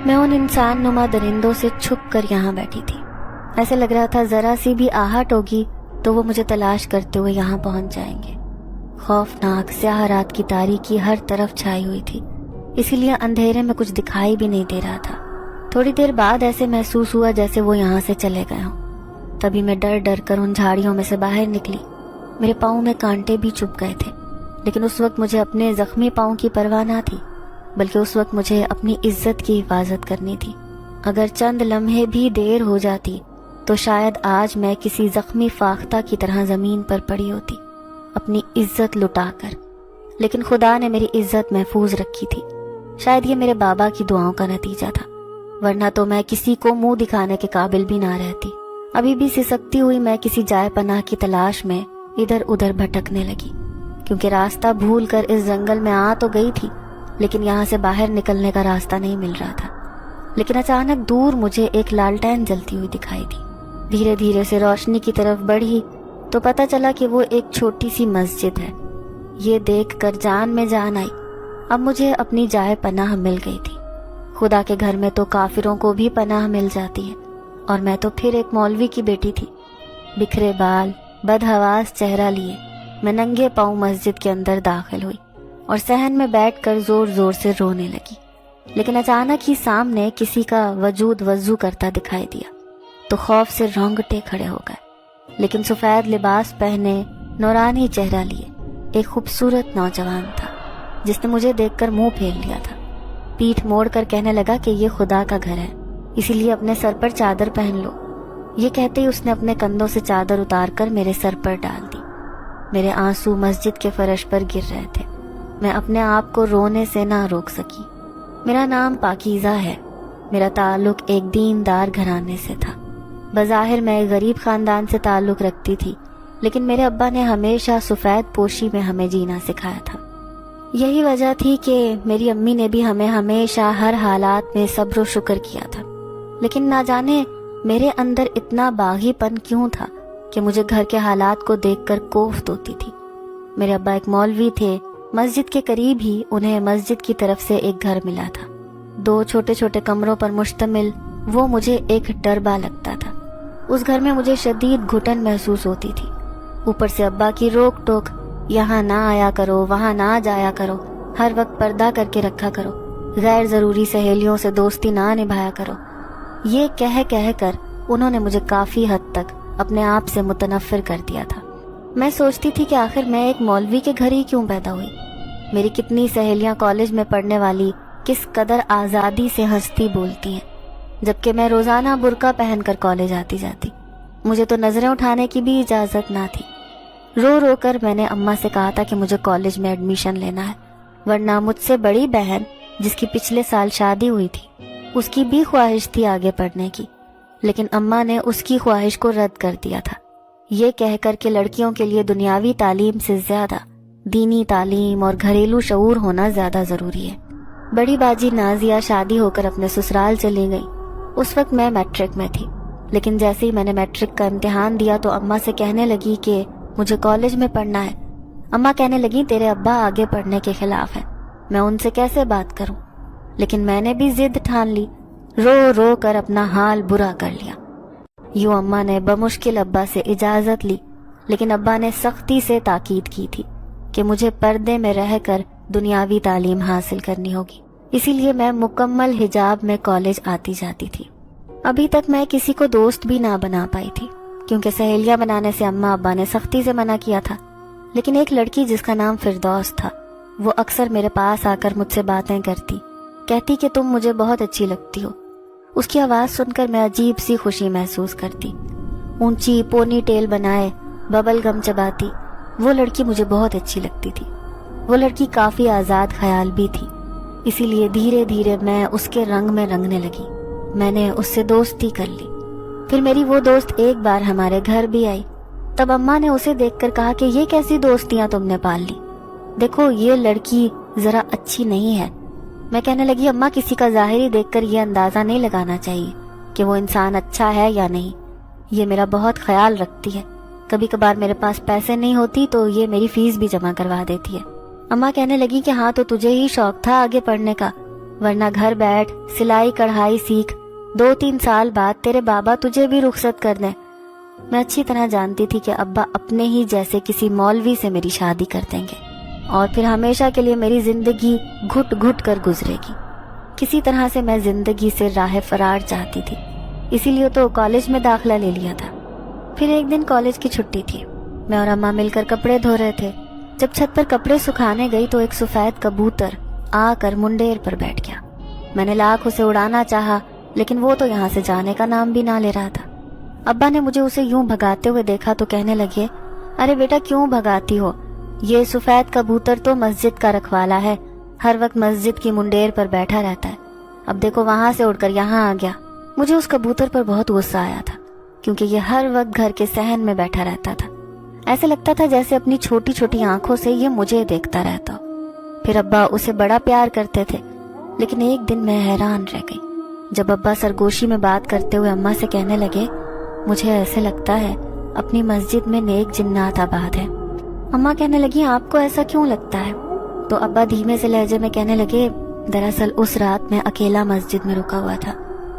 میں ان انسان نما درندوں سے چھپ کر یہاں بیٹھی تھی۔ ایسے لگ رہا تھا ذرا سی بھی آہٹ ہوگی تو وہ مجھے تلاش کرتے ہوئے یہاں پہنچ جائیں گے۔ خوفناک سیاہ رات کی تاریکی ہر طرف چھائی ہوئی تھی، اسی لیے اندھیرے میں کچھ دکھائی بھی نہیں دے رہا تھا۔ تھوڑی دیر بعد ایسے محسوس ہوا جیسے وہ یہاں سے چلے گئے ہوں۔ تبھی میں ڈر ڈر کر ان جھاڑیوں میں سے باہر نکلی۔ میرے پاؤں میں کانٹے بھی چبھ گئے تھے، لیکن اس وقت مجھے اپنے زخمی پاؤں کی پرواہ نہ تھی، بلکہ اس وقت مجھے اپنی عزت کی حفاظت کرنی تھی۔ اگر چند لمحے بھی دیر ہو جاتی تو شاید آج میں کسی زخمی فاختہ کی طرح زمین پر پڑی ہوتی، اپنی عزت لٹا کر۔ لیکن خدا نے میری عزت محفوظ رکھی تھی۔ شاید یہ میرے بابا کی دعاؤں کا نتیجہ تھا، ورنہ تو میں کسی کو منہ دکھانے کے قابل بھی نہ رہتی۔ ابھی بھی سسکتی ہوئی میں کسی جائے پناہ کی تلاش میں ادھر ادھر بھٹکنے لگی، کیونکہ راستہ بھول کر اس جنگل میں آ تو گئی تھی، لیکن یہاں سے باہر نکلنے کا راستہ نہیں مل رہا تھا۔ لیکن اچانک دور مجھے ایک لالٹین جلتی ہوئی دکھائی دی۔ دھیرے دھیرے سے روشنی کی طرف بڑھی تو پتہ چلا کہ وہ ایک چھوٹی سی مسجد ہے۔ یہ دیکھ کر جان میں جان آئی، اب مجھے اپنی جائے پناہ مل گئی تھی۔ خدا کے گھر میں تو کافروں کو بھی پناہ مل جاتی ہے، اور میں تو پھر ایک مولوی کی بیٹی تھی۔ بکھرے بال، بدحواس چہرہ لیے میں ننگے پاؤں مسجد کے اندر داخل ہوئی اور صحن میں بیٹھ کر زور زور سے رونے لگی۔ لیکن اچانک ہی سامنے کسی کا وجود وضو کرتا دکھائی دیا تو خوف سے رونگٹے کھڑے ہو گئے۔ لیکن سفید لباس پہنے، نورانی چہرہ لیے ایک خوبصورت نوجوان تھا، جس نے مجھے دیکھ کر منہ پھیر لیا تھا۔ پیٹھ موڑ کر کہنے لگا کہ یہ خدا کا گھر ہے، اسی لیے اپنے سر پر چادر پہن لو۔ یہ کہتے ہی اس نے اپنے کندھوں سے چادر اتار کر میرے سر پر ڈال دی۔ میرے آنسو مسجد کے فرش پر گر رہے تھے۔ میں اپنے آپ کو رونے سے نہ روک سکی۔ میرا نام پاکیزہ ہے۔ میرا تعلق ایک دیندار گھرانے سے تھا۔ بظاہر میں ایک غریب خاندان سے تعلق رکھتی تھی، لیکن میرے ابا نے ہمیشہ سفید پوشی میں ہمیں جینا سکھایا تھا۔ یہی وجہ تھی کہ میری امی نے بھی ہمیں ہمیشہ ہر حالات میں صبر و شکر کیا تھا۔ لیکن نہ جانے میرے اندر اتنا باغی پن کیوں تھا کہ مجھے گھر کے حالات کو دیکھ کر کوفت ہوتی تھی۔ میرے ابا ایک مولوی تھے، مسجد کے قریب ہی انہیں مسجد کی طرف سے ایک گھر ملا تھا۔ 2 چھوٹے چھوٹے کمروں پر مشتمل وہ مجھے ایک ڈربہ لگتا تھا۔ اس گھر میں مجھے شدید گھٹن محسوس ہوتی تھی۔ اوپر سے ابا کی روک ٹوک، یہاں نہ آیا کرو، وہاں نہ جایا کرو، ہر وقت پردہ کر کے رکھا کرو، غیر ضروری سہیلیوں سے دوستی نہ نبھایا کرو۔ یہ کہہ کر انہوں نے مجھے کافی حد تک اپنے آپ سے متنفر کر دیا تھا۔ میں سوچتی تھی کہ آخر میں ایک مولوی کے گھر ہی کیوں پیدا ہوئی؟ میری کتنی سہیلیاں کالج میں پڑھنے والی کس قدر آزادی سے ہنستی بولتی ہیں، جبکہ میں روزانہ برقع پہن کر کالج آتی جاتی۔ مجھے تو نظریں اٹھانے کی بھی اجازت نہ تھی۔ رو رو کر میں نے اماں سے کہا تھا کہ مجھے کالج میں ایڈمیشن لینا ہے، ورنہ مجھ سے بڑی بہن جس کی پچھلے سال شادی ہوئی تھی، اس کی بھی خواہش تھی آگے پڑھنے کی، لیکن اماں نے اس کی خواہش کو رد کر دیا تھا، یہ کہہ کر کہ لڑکیوں کے لیے دنیاوی تعلیم سے زیادہ دینی تعلیم اور گھریلو شعور ہونا زیادہ ضروری ہے۔ بڑی باجی نازیہ شادی ہو کر اپنے سسرال چلی گئی۔ اس وقت میں میٹرک میں تھی، لیکن جیسے ہی میں نے میٹرک کا امتحان دیا تو اماں سے کہنے لگی کہ مجھے کالج میں پڑھنا ہے۔ اماں کہنے لگی تیرے ابا آگے پڑھنے کے خلاف ہیں، میں ان سے کیسے بات کروں؟ لیکن میں نے بھی ضد ٹھان لی، رو رو کر اپنا حال برا کر لیا۔ یوں اماں نے بمشکل ابا سے اجازت لی، لیکن ابا نے سختی سے تاکید کی تھی کہ مجھے پردے میں رہ کر دنیاوی تعلیم حاصل کرنی ہوگی، اسی لیے میں مکمل حجاب میں کالج آتی جاتی تھی۔ ابھی تک میں کسی کو دوست بھی نہ بنا پائی تھی، کیونکہ سہیلیاں بنانے سے اماں ابا نے سختی سے منع کیا تھا۔ لیکن ایک لڑکی جس کا نام فردوس تھا، وہ اکثر میرے پاس آ کر مجھ سے باتیں کرتی، کہتی کہ تم مجھے بہت اچھی لگتی ہو۔ اس کی آواز سن کر میں عجیب سی خوشی محسوس کرتی۔ اونچی پونی ٹیل بنائے ببل گم چباتی وہ لڑکی مجھے بہت اچھی لگتی تھی۔ وہ لڑکی کافی آزاد خیال بھی تھی، اسی لیے دھیرے دھیرے میں اس کے رنگ میں رنگنے لگی۔ میں نے اس سے دوستی کر لی۔ پھر میری وہ دوست ایک بار ہمارے گھر بھی آئی، تب اماں نے اسے دیکھ کر کہا کہ یہ کیسی دوستیاں تم نے پال لی، دیکھو یہ لڑکی ذرا اچھی نہیں ہے۔ میں کہنے لگی اماں کسی کا ظاہری دیکھ کر یہ اندازہ نہیں لگانا چاہیے کہ وہ انسان اچھا ہے یا نہیں، یہ میرا بہت خیال رکھتی ہے، کبھی کبھار میرے پاس پیسے نہیں ہوتی تو یہ میری فیس بھی جمع کروا دیتی ہے۔ اماں کہنے لگی کہ ہاں تو تجھے ہی شوق تھا آگے پڑھنے کا، ورنہ گھر بیٹھ سلائی کڑھائی سیکھ، 2-3 سال بعد تیرے بابا تجھے بھی رخصت کر دیں۔ میں اچھی طرح جانتی تھی کہ ابا اپنے ہی جیسے کسی مولوی سے میری شادی کر دیں گے اور پھر ہمیشہ کے لیے میری زندگی گھٹ گھٹ کر گزرے گی۔ کسی طرح سے میں زندگی سے راہ فرار چاہتی تھی، اسی لیے تو کالج میں داخلہ لے لیا تھا۔ پھر ایک دن کالج کی چھٹی تھی، میں اور اماں مل کر کپڑے دھو رہے تھے۔ جب چھت پر کپڑے سکھانے گئی تو ایک سفید کبوتر آ کر منڈیر پر بیٹھ گیا۔ میں نے لاکھ اسے اڑانا چاہا، لیکن وہ تو یہاں سے جانے کا نام بھی نہ لے رہا تھا۔ ابا نے مجھے اسے یوں بھگاتے ہوئے دیکھا تو کہنے لگے، ارے بیٹا کیوں بھگاتی ہو؟ یہ سفید کبوتر تو مسجد کا رکھوالا ہے، ہر وقت مسجد کی منڈیر پر بیٹھا رہتا ہے، اب دیکھو وہاں سے اڑ کر یہاں آ گیا۔ مجھے اس کبوتر پر بہت غصہ آیا تھا، کیونکہ یہ ہر وقت گھر کے صحن میں بیٹھا رہتا تھا۔ ایسے لگتا تھا جیسے اپنی چھوٹی چھوٹی آنکھوں سے یہ مجھے دیکھتا رہتا ہو۔ پھر ابا اسے بڑا پیار کرتے تھے، لیکن ایک دن میں حیران رہ گئی جب ابا سرگوشی میں بات کرتے ہوئے اماں سے کہنے لگے، مجھے ایسے لگتا ہے اپنی مسجد میں نیک جنات آباد ہیں۔ اماں کہنے لگی، آپ کو ایسا کیوں لگتا ہے؟ تو ابا دھیمے سے لہجے میں کہنے لگے، دراصل اس رات میں اکیلا مسجد میں رکا ہوا تھا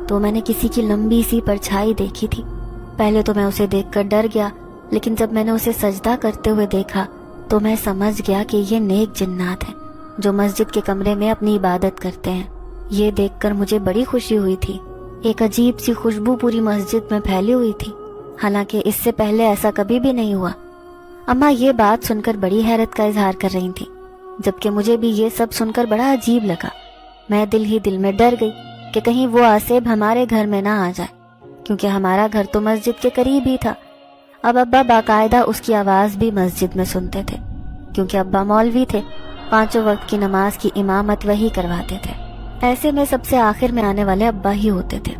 تو میں نے کسی کی لمبی سی پرچھائی دیکھی تھی۔ پہلے تو میں اسے دیکھ کر ڈر گیا، لیکن جب میں نے اسے سجدہ کرتے ہوئے دیکھا تو میں سمجھ گیا کہ یہ نیک جنات ہیں جو مسجد کے کمرے میں اپنی عبادت کرتے ہیں۔ یہ دیکھ کر مجھے بڑی خوشی ہوئی تھی۔ ایک عجیب سی خوشبو پوری مسجد میں پھیلی ہوئی تھی، حالانکہ اس سے پہلے ایسا کبھی بھی نہیں ہوا۔ اماں یہ بات سن کر بڑی حیرت کا اظہار کر رہی تھی، جبکہ مجھے بھی یہ سب سن کر بڑا عجیب لگا۔ میں دل ہی دل میں ڈر گئی کہ کہیں وہ آصف ہمارے گھر میں نہ آ جائے، کیونکہ ہمارا گھر تو مسجد کے قریب ہی تھا۔ اب ابا باقاعدہ اس کی آواز بھی مسجد میں سنتے تھے، کیونکہ ابا مولوی تھے، 5 وقت کی نماز کی امامت وہی کرواتے تھے۔ ایسے میں سب سے آخر میں آنے والے ابا ہی ہوتے تھے۔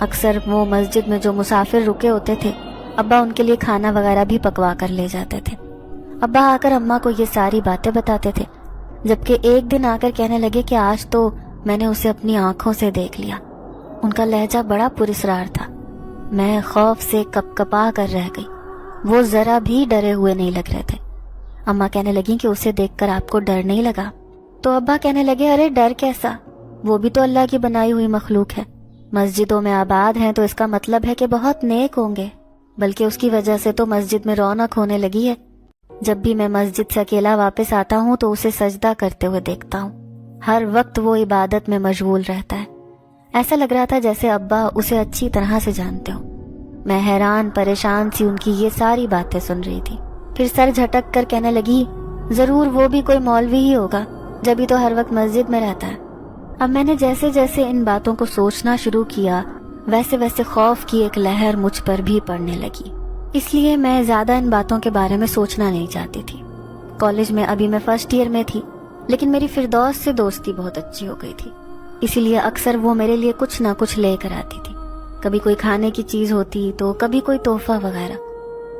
اکثر وہ مسجد میں جو مسافر رکے ہوتے تھے، ابا ان کے لیے کھانا وغیرہ بھی پکوا کر لے جاتے تھے۔ ابا آ کر اماں کو یہ ساری باتیں بتاتے تھے، جبکہ ایک دن آ کر کہنے لگے کہ آج تو میں نے اسے اپنی آنکھوں سے دیکھ لیا۔ ان کا لہجہ بڑا پراسرار تھا۔ میں خوف سے کپ کپا کر رہ گئی، وہ ذرا بھی ڈرے ہوئے نہیں لگ رہے تھے۔ اماں کہنے لگیں کہ اسے دیکھ کر آپ کو ڈر نہیں لگا؟ تو ابا کہنے لگے، ارے ڈر کیسا، وہ بھی تو اللہ کی بنائی ہوئی مخلوق ہے، مسجدوں میں آباد ہیں تو اس کا مطلب ہے کہ بہت نیک ہوں گے، بلکہ اس کی وجہ سے تو مسجد میں رونق ہونے لگی ہے۔ جب بھی میں مسجد سے اکیلا واپس آتا ہوں تو اسے سجدہ کرتے ہوئے دیکھتا ہوں، ہر وقت وہ عبادت میں مشغول رہتا ہے۔ ایسا لگ رہا تھا جیسے ابا اسے اچھی طرح سے جانتے ہوں۔ میں حیران پریشان سی ان کی یہ ساری باتیں سن رہی تھی۔ پھر سر جھٹک کر کہنے لگی، ضرور وہ بھی کوئی مولوی ہی ہوگا، جبھی تو ہر وقت مسجد میں رہتا ہے۔ اب میں نے جیسے جیسے ان باتوں کو سوچنا شروع کیا، ویسے ویسے خوف کی ایک لہر مجھ پر بھی پڑنے لگی، اس لیے میں زیادہ ان باتوں کے بارے میں سوچنا نہیں چاہتی تھی۔ کالج میں ابھی میں فرسٹ ایئر میں تھی، لیکن میری فردوس سے دوستی بہت اچھی ہو گئی تھی، اسی لیے اکثر وہ میرے لیے کچھ نہ کچھ لے کر آتی تھی، کبھی کوئی کھانے کی چیز ہوتی تو کبھی کوئی تحفہ وغیرہ۔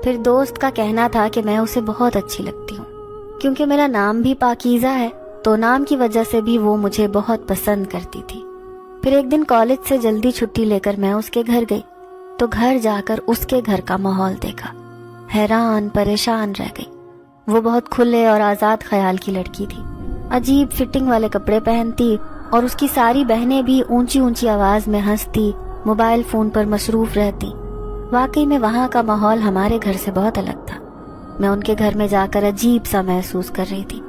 پھر دوست کا کہنا تھا کہ میں اسے بہت اچھی لگتی ہوں، کیونکہ میرا نام بھی پاکیزہ ہے تو نام کی وجہ سے بھی وہ مجھے بہت پسند کرتی تھی۔ پھر ایک دن کالج سے جلدی چھٹی لے کر میں اس کے گھر گئی تو گھر جا کر اس کے گھر کا ماحول دیکھا، حیران پریشان رہ گئی۔ وہ بہت کھلے اور آزاد خیال کی لڑکی تھی، عجیب فٹنگ والے کپڑے پہنتی اور اس کی ساری بہنیں بھی اونچی اونچی آواز میں ہنستی، موبائل فون پر مصروف رہتی۔ واقعی میں وہاں کا ماحول ہمارے گھر سے بہت الگ تھا۔ میں ان کے گھر میں جا کر عجیب سا محسوس کر رہی تھی،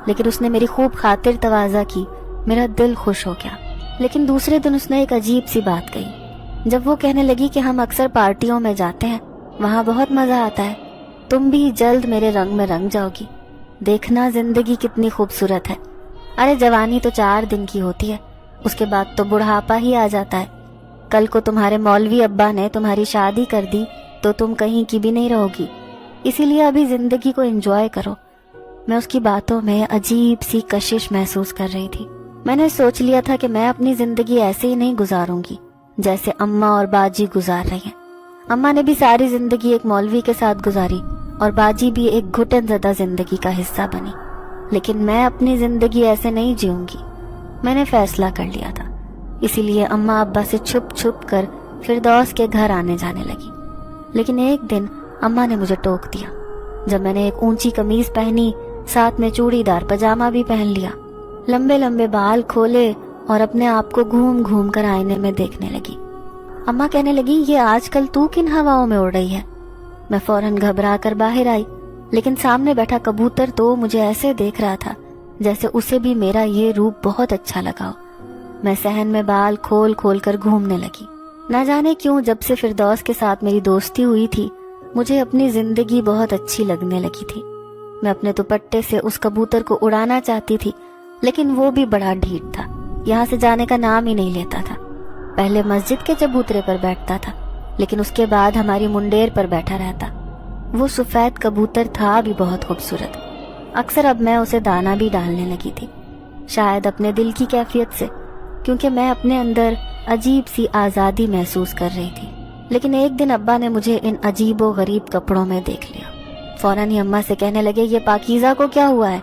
لیکن اس نے میری خوب خاطر تواضع کی، میرا دل خوش ہو گیا۔ لیکن دوسرے دن اس نے ایک عجیب سی بات کہی، جب وہ کہنے لگی کہ ہم اکثر پارٹیوں میں جاتے ہیں، وہاں بہت مزہ آتا ہے، تم بھی جلد میرے رنگ میں رنگ جاؤ گی، دیکھنا زندگی کتنی خوبصورت ہے۔ ارے جوانی تو 4 دن کی ہوتی ہے، اس کے بعد تو بڑھاپا ہی آ جاتا ہے۔ کل کو تمہارے مولوی ابا نے تمہاری شادی کر دی تو تم کہیں کی بھی نہیں رہو گی، اسی لیے ابھی زندگی کو انجوائے کرو۔ میں اس کی باتوں میں عجیب سی کشش محسوس کر رہی تھی۔ میں نے سوچ لیا تھا کہ میں اپنی زندگی ایسے ہی نہیں گزاروں گی جیسے اماں اور باجی گزار رہی ہیں۔ اماں نے بھی ساری زندگی ایک مولوی کے ساتھ گزاری اور باجی بھی ایک گھٹن زدہ زندگی کا حصہ بنی، لیکن میں اپنی زندگی ایسے نہیں جیوں گی۔ میں نے فیصلہ کر لیا تھا، اسی لیے اماں ابا سے چھپ چھپ کر فردوس کے گھر آنے جانے لگی۔ لیکن ایک دن اماں نے مجھے ٹوک دیا جب میں نے ایک اونچی قمیض پہنی، ساتھ میں چوڑی دار پاجامہ بھی پہن لیا، لمبے لمبے بال کھولے اور اپنے آپ کو گھوم گھوم کر آئینے میں دیکھنے لگی۔ اماں کہنے لگی یہ آج کل تو کن ہواؤں میں اڑ رہی ہے؟ میں فوراً گھبرا کر باہر آئی، لیکن سامنے بیٹھا کبوتر تو مجھے ایسے دیکھ رہا تھا جیسے اسے بھی میرا یہ روپ بہت اچھا لگا ہو۔ میں صحن میں بال کھول کھول کر گھومنے لگی۔ نہ جانے کیوں جب سے فردوس کے ساتھ میری دوستی ہوئی تھی مجھے اپنی زندگی بہت اچھی لگنے لگی تھی۔ میں اپنے دوپٹے سے اس کبوتر کو اڑانا چاہتی تھی، لیکن وہ بھی بڑا ڈھیٹ تھا، یہاں سے جانے کا نام ہی نہیں لیتا تھا۔ پہلے مسجد کے چبوترے پر بیٹھتا تھا، لیکن اس کے بعد ہماری منڈیر پر بیٹھا رہتا۔ وہ سفید کبوتر تھا بھی بہت خوبصورت۔ اکثر اب میں اسے دانا بھی ڈالنے لگی تھی، شاید اپنے دل کی کیفیت سے، کیونکہ میں اپنے اندر عجیب سی آزادی محسوس کر رہی تھی۔ لیکن ایک دن ابا نے مجھے ان عجیب و غریب کپڑوں میں دیکھ لیا۔ فوراً ہی اماں سے کہنے لگے یہ پاکیزہ کو کیا ہوا ہے؟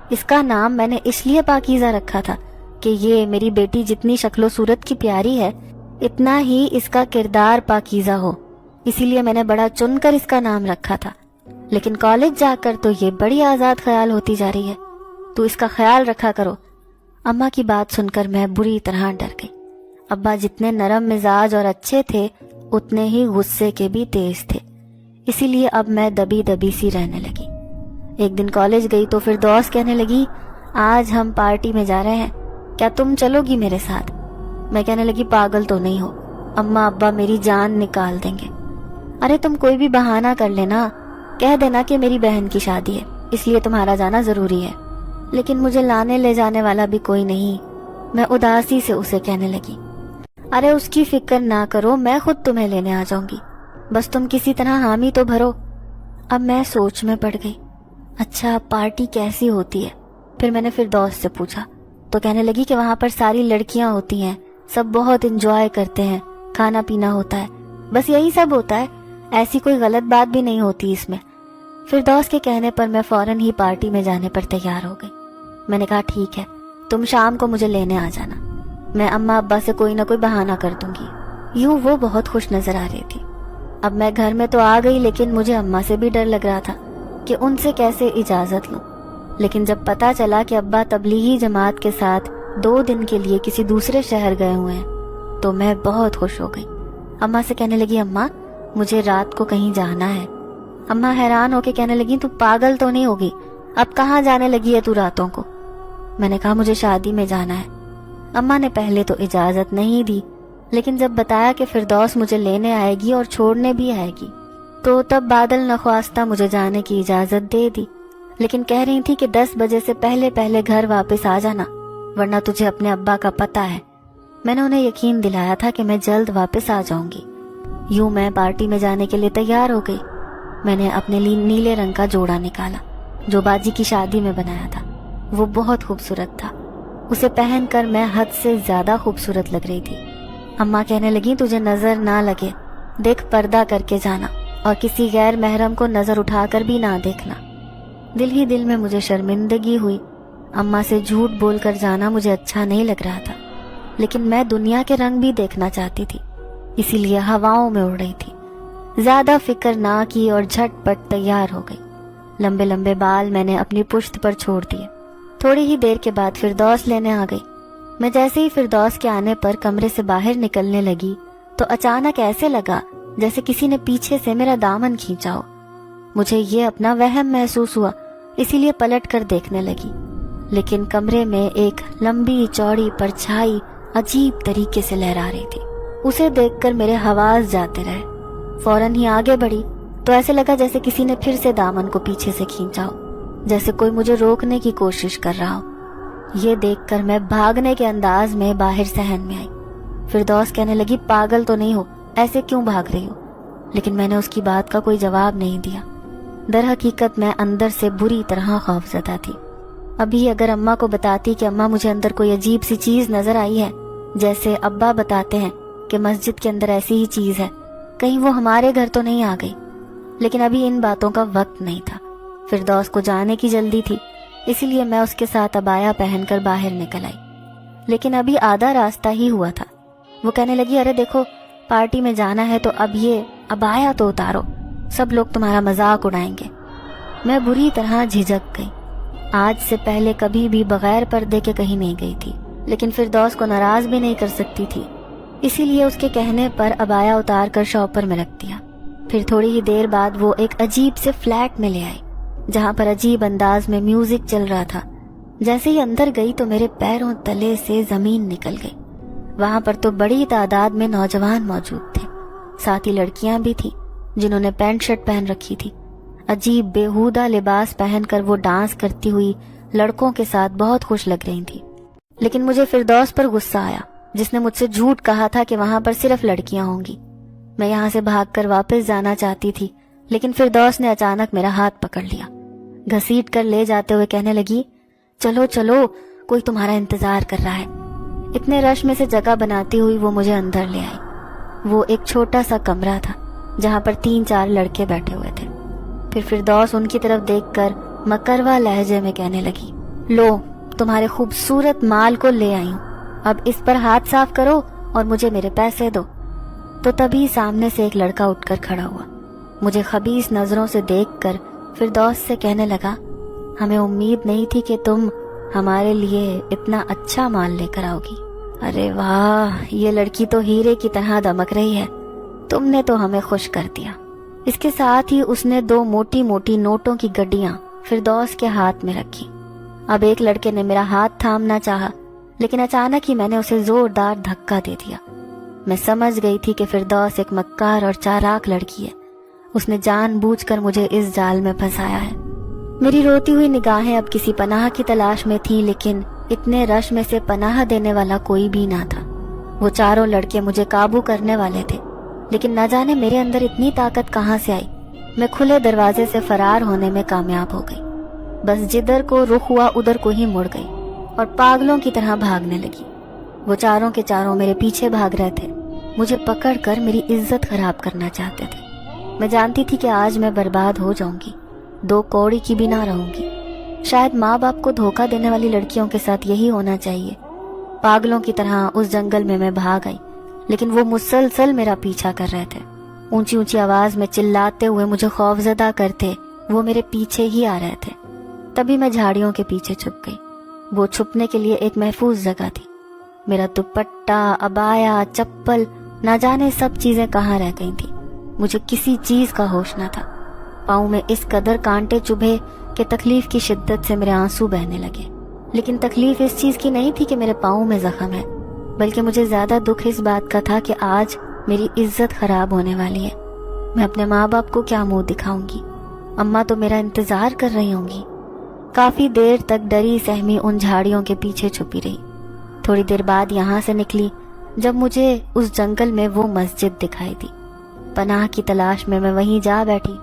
اس کا نام میں نے اس لیے پاکیزہ رکھا تھا کہ یہ میری بیٹی جتنی شکل و صورت کی پیاری ہے اتنا ہی اس کا کردار پاکیزہ ہو، اسی لیے میں نے بڑا چن کر اس کا نام رکھا تھا۔ لیکن کالج جا کر تو یہ بڑی آزاد خیال ہوتی جا رہی ہے، تو اس کا خیال رکھا کرو۔ اماں کی بات سن کر میں بری طرح ڈر گئی۔ ابا جتنے نرم مزاج اور اچھے تھے اتنے ہی غصے کے بھی تیز تھے، اسی لیے اب میں دبی دبی سی رہنے لگی۔ ایک دن کالج گئی تو فردوس کہنے لگی آج ہم پارٹی میں جا رہے ہیں، کیا تم چلو گی میرے ساتھ؟ میں کہنے لگی پاگل تو نہیں ہو، اماں ابا میری جان نکال دیں گے۔ ارے تم کوئی بھی بہانہ کر لینا، کہہ دینا کہ میری بہن کی شادی ہے اس لیے تمہارا جانا ضروری ہے۔ لیکن مجھے لانے لے جانے والا بھی کوئی نہیں، میں اداسی سے اسے کہنے لگی ارے اس کی فکر نہ کرو، میں خود تمہیں لینے آ جاؤں گی، بس تم کسی طرح حامی تو بھرو۔ اب میں سوچ میں پڑ گئی، اچھا پارٹی کیسی ہوتی ہے؟ پھر میں نے فردوس سے پوچھا تو کہنے لگی کہ وہاں پر ساری لڑکیاں ہوتی ہیں، سب بہت انجوائے کرتے ہیں، کھانا پینا ہوتا ہے، بس یہی سب ہوتا ہے، ایسی کوئی غلط بات بھی نہیں ہوتی اس میں۔ فردوس کے کہنے پر میں فوراً ہی پارٹی میں جانے پر تیار ہو گئی۔ میں نے کہا ٹھیک ہے، تم شام کو مجھے لینے آ جانا، میں اماں ابا سے کوئی نہ کوئی بہانہ کر دوں گی۔ یوں وہ بہت خوش نظر آ رہی تھی۔ اب میں گھر میں تو آ گئی، لیکن مجھے اماں سے بھی ڈر لگ رہا تھا کہ ان سے کیسے اجازت لوں۔ لیکن جب پتا چلا کہ ابا تبلیغی جماعت کے ساتھ 2 دن کے لیے کسی دوسرے شہر گئے ہوئے ہیں تو میں بہت خوش ہو گئی۔ اماں سے کہنے لگی اماں مجھے رات کو کہیں جانا ہے۔ اماں حیران ہو کے کہنے لگی تو پاگل تو نہیں ہوگی، اب کہاں جانے لگی ہے تو راتوں کو؟ میں نے کہا مجھے شادی میں جانا ہے۔ اماں نے پہلے تو اجازت نہیں دی، لیکن جب بتایا کہ فردوس مجھے لینے آئے گی اور چھوڑنے بھی آئے گی تو تب بادل نخواستہ مجھے جانے کی اجازت دے دی، لیکن کہہ رہی تھی کہ 10 بجے سے پہلے پہلے گھر واپس آ جانا ورنہ تجھے اپنے ابا کا پتہ ہے۔ میں نے انہیں یقین دلایا تھا کہ میں جلد واپس آ جاؤں گی۔ یوں میں پارٹی میں جانے کے لیے تیار ہو گئی۔ میں نے اپنے لیے نیلے رنگ کا جوڑا نکالا جو باجی کی شادی میں بنایا تھا، وہ بہت خوبصورت تھا، اسے پہن کر میں حد سے زیادہ خوبصورت لگ رہی تھی۔ اماں کہنے لگی تجھے نظر نہ لگے، دیکھ پردہ کر کے جانا اور کسی غیر محرم کو نظر اٹھا کر بھی نہ دیکھنا۔ دل ہی دل میں مجھے شرمندگی ہوئی، اماں سے جھوٹ بول کر جانا مجھے اچھا نہیں لگ رہا تھا، لیکن میں دنیا کے رنگ بھی دیکھنا چاہتی تھی، اسی لیے ہواؤں میں اڑ رہی تھی۔ زیادہ فکر نہ کی اور جھٹ پٹ تیار ہو گئی۔ لمبے لمبے بال میں نے اپنی پشت پر چھوڑ دیے۔ تھوڑی ہی دیر کے بعد فردوس لینے آ گئی۔ میں جیسے ہی فردوس کے آنے پر کمرے سے باہر نکلنے لگی تو اچانک ایسے لگا جیسے کسی نے پیچھے سے میرا دامن کھینچا ہو۔ مجھے یہ اپنا وہم محسوس ہوا، اسی لیے پلٹ کر دیکھنے لگی، لیکن کمرے میں ایک لمبی چوڑی پرچھائی عجیب طریقے سے لہرا رہی تھی۔ اسے دیکھ کر میرے حواس جاتے رہے۔ فوراً ہی آگے بڑھی تو ایسے لگا جیسے کسی نے پھر سے دامن کو پیچھے سے کھینچا ہو، جیسے کوئی مجھے روکنے کی کوشش کر رہا ہو۔ یہ دیکھ کر میں بھاگنے کے انداز میں باہر صحن میں آئی۔ فردوس کہنے لگی پاگل تو نہیں ہو، ایسے کیوں بھاگ رہی ہو؟ لیکن میں نے اس کی بات کا کوئی جواب نہیں دیا۔ در حقیقت میں اندر سے بری طرح خوفزدہ تھی۔ ابھی اگر اماں کو بتاتی کہ اماں مجھے اندر کوئی عجیب سی چیز نظر آئی ہے، جیسے ابا بتاتے ہیں کہ مسجد کے اندر ایسی ہی چیز ہے، کہیں وہ ہمارے گھر تو نہیں آ گئی، لیکن ابھی ان باتوں کا وقت نہیں تھا۔ فردوس کو جانے کی جلدی تھی، اسی لیے میں اس کے ساتھ عبایا پہن کر باہر نکل آئی۔ لیکن ابھی آدھا راستہ ہی ہوا تھا، وہ کہنے لگی ارے دیکھو پارٹی میں جانا ہے تو اب یہ عبایا تو اتارو، سب لوگ تمہارا مذاق اڑائیں گے۔ میں بری طرح جھجک گئی۔ آج سے پہلے کبھی بھی بغیر پردے کے کہیں نہیں گئی تھی، لیکن فردوس کو ناراض بھی نہیں کر سکتی تھی، اسی لیے اس کے کہنے پر عبایا اتار کر شاپر میں رکھ دیا۔ پھر تھوڑی ہی دیر بعد وہ ایک عجیب سے فلیٹ میں لے آئی جہاں پر عجیب انداز میں میوزک چل رہا تھا۔ جیسے ہی اندر گئی تو میرے پیروں تلے سے زمین نکل گئی۔ وہاں پر تو بڑی تعداد میں نوجوان موجود تھے، ساتھ ہی لڑکیاں بھی تھیں جنہوں نے پینٹ شرٹ پہن رکھی تھی۔ عجیب بےہودہ لباس پہن کر وہ ڈانس کرتی ہوئی لڑکوں کے ساتھ بہت خوش لگ رہی تھی۔ لیکن مجھے فردوس پر غصہ آیا جس نے مجھ سے جھوٹ کہا تھا کہ وہاں پر صرف لڑکیاں ہوں گی۔ میں یہاں سے بھاگ کر واپس جانا چاہتی تھی، لیکن فردوس نے اچانک میرا ہاتھ پکڑ لیا، گھسیٹ کر لے جاتے ہوئے کہنے لگی، چلو چلو، کوئی تمہارا انتظار کر رہا ہے۔ اتنے رش میں سے جگہ بناتی ہوئی وہ مجھے اندر لے آئی۔ وہ ایک چھوٹا سا کمرہ تھا جہاں پر 3-4 لڑکے بیٹھے ہوئے تھے۔ پھر فردوس ان کی طرف دیکھ کر مکروا لہجے میں کہنے لگی، لو، تمہارے خوبصورت مال کو لے آئی ہوں، اب اس پر ہاتھ صاف کرو اور مجھے میرے پیسے دو۔ تو تبھی سامنے سے ایک لڑکا اٹھ کر کھڑا ہوا، مجھے خبیث نظروں سے دیکھ کر فردوس سے کہنے لگا، ہمیں امید نہیں تھی کہ تم ہمارے لیے اتنا اچھا مال لے کر آؤ گی۔ ارے واہ، یہ لڑکی تو ہیرے کی طرح دمک رہی ہے، تم نے تو ہمیں خوش کر دیا۔ اس کے ساتھ ہی اس نے 2 موٹی موٹی نوٹوں کی گڈیاں فردوس کے ہاتھ میں رکھی۔ اب ایک لڑکے نے میرا ہاتھ تھامنا چاہا، لیکن اچانک ہی میں نے اسے زوردار دھکا دے دیا۔ میں سمجھ گئی تھی کہ فردوس ایک مکار اور چالاک لڑکی ہے، اس نے جان بوجھ کر مجھے اس جال میں پھنسایا ہے۔ میری روتی ہوئی نگاہیں اب کسی پناہ کی تلاش میں تھیں، لیکن اتنے رش میں سے پناہ دینے والا کوئی بھی نہ تھا۔ وہ چاروں لڑکے مجھے قابو کرنے والے تھے، لیکن نہ جانے میرے اندر اتنی طاقت کہاں سے آئی، میں کھلے دروازے سے فرار ہونے میں کامیاب ہو گئی۔ بس جدھر کو رخ ہوا ادھر کو ہی مڑ گئی اور پاگلوں کی طرح بھاگنے لگی۔ وہ چاروں کے چاروں میرے پیچھے بھاگ رہے تھے، مجھے پکڑ کر میری عزت خراب کرنا چاہتے تھے۔ میں جانتی تھی کہ آج میں برباد ہو جاؤں گی، 2 کوڑی کی بھی نہ رہوں گی۔ شاید ماں باپ کو دھوکہ دینے والی لڑکیوں کے ساتھ یہی ہونا چاہیے۔ پاگلوں کی طرح اس جنگل میں بھاگ آئی، لیکن وہ مسلسل میرا پیچھا کر رہے تھے، اونچی اونچی آواز میں چلاتے ہوئے مجھے خوفزدہ کرتے۔ وہ میرے پیچھے ہی آ رہے تھے۔ تبھی میں جھاڑیوں کے پیچھے چھپ گئی۔ وہ چھپنے کے لیے ایک محفوظ جگہ تھی۔ میرا دوپٹہ، عبایا، چپل، نہ جانے سب چیزیں کہاں رہ گئی تھی۔ مجھے کسی چیز کا ہوش نہ تھا۔ پاؤں میں اس قدر کانٹے چبھے کہ تکلیف کی شدت سے میرے آنسو بہنے لگے۔ لیکن تکلیف اس چیز کی نہیں تھی کہ میرے پاؤں میں زخم ہے، بلکہ مجھے زیادہ دکھ اس بات کا تھا کہ آج میری عزت خراب ہونے والی ہے۔ میں اپنے ماں باپ کو کیا منہ دکھاؤں گی؟ اماں تو میرا انتظار کر رہی ہوں گی۔ کافی دیر تک ڈری سہمی ان جھاڑیوں کے پیچھے چھپی رہی۔ تھوڑی دیر بعد یہاں سے نکلی جب مجھے اس جنگل میں وہ مسجد دکھائی دی۔ پناہ کی تلاش میں وہیں جا بیٹھی۔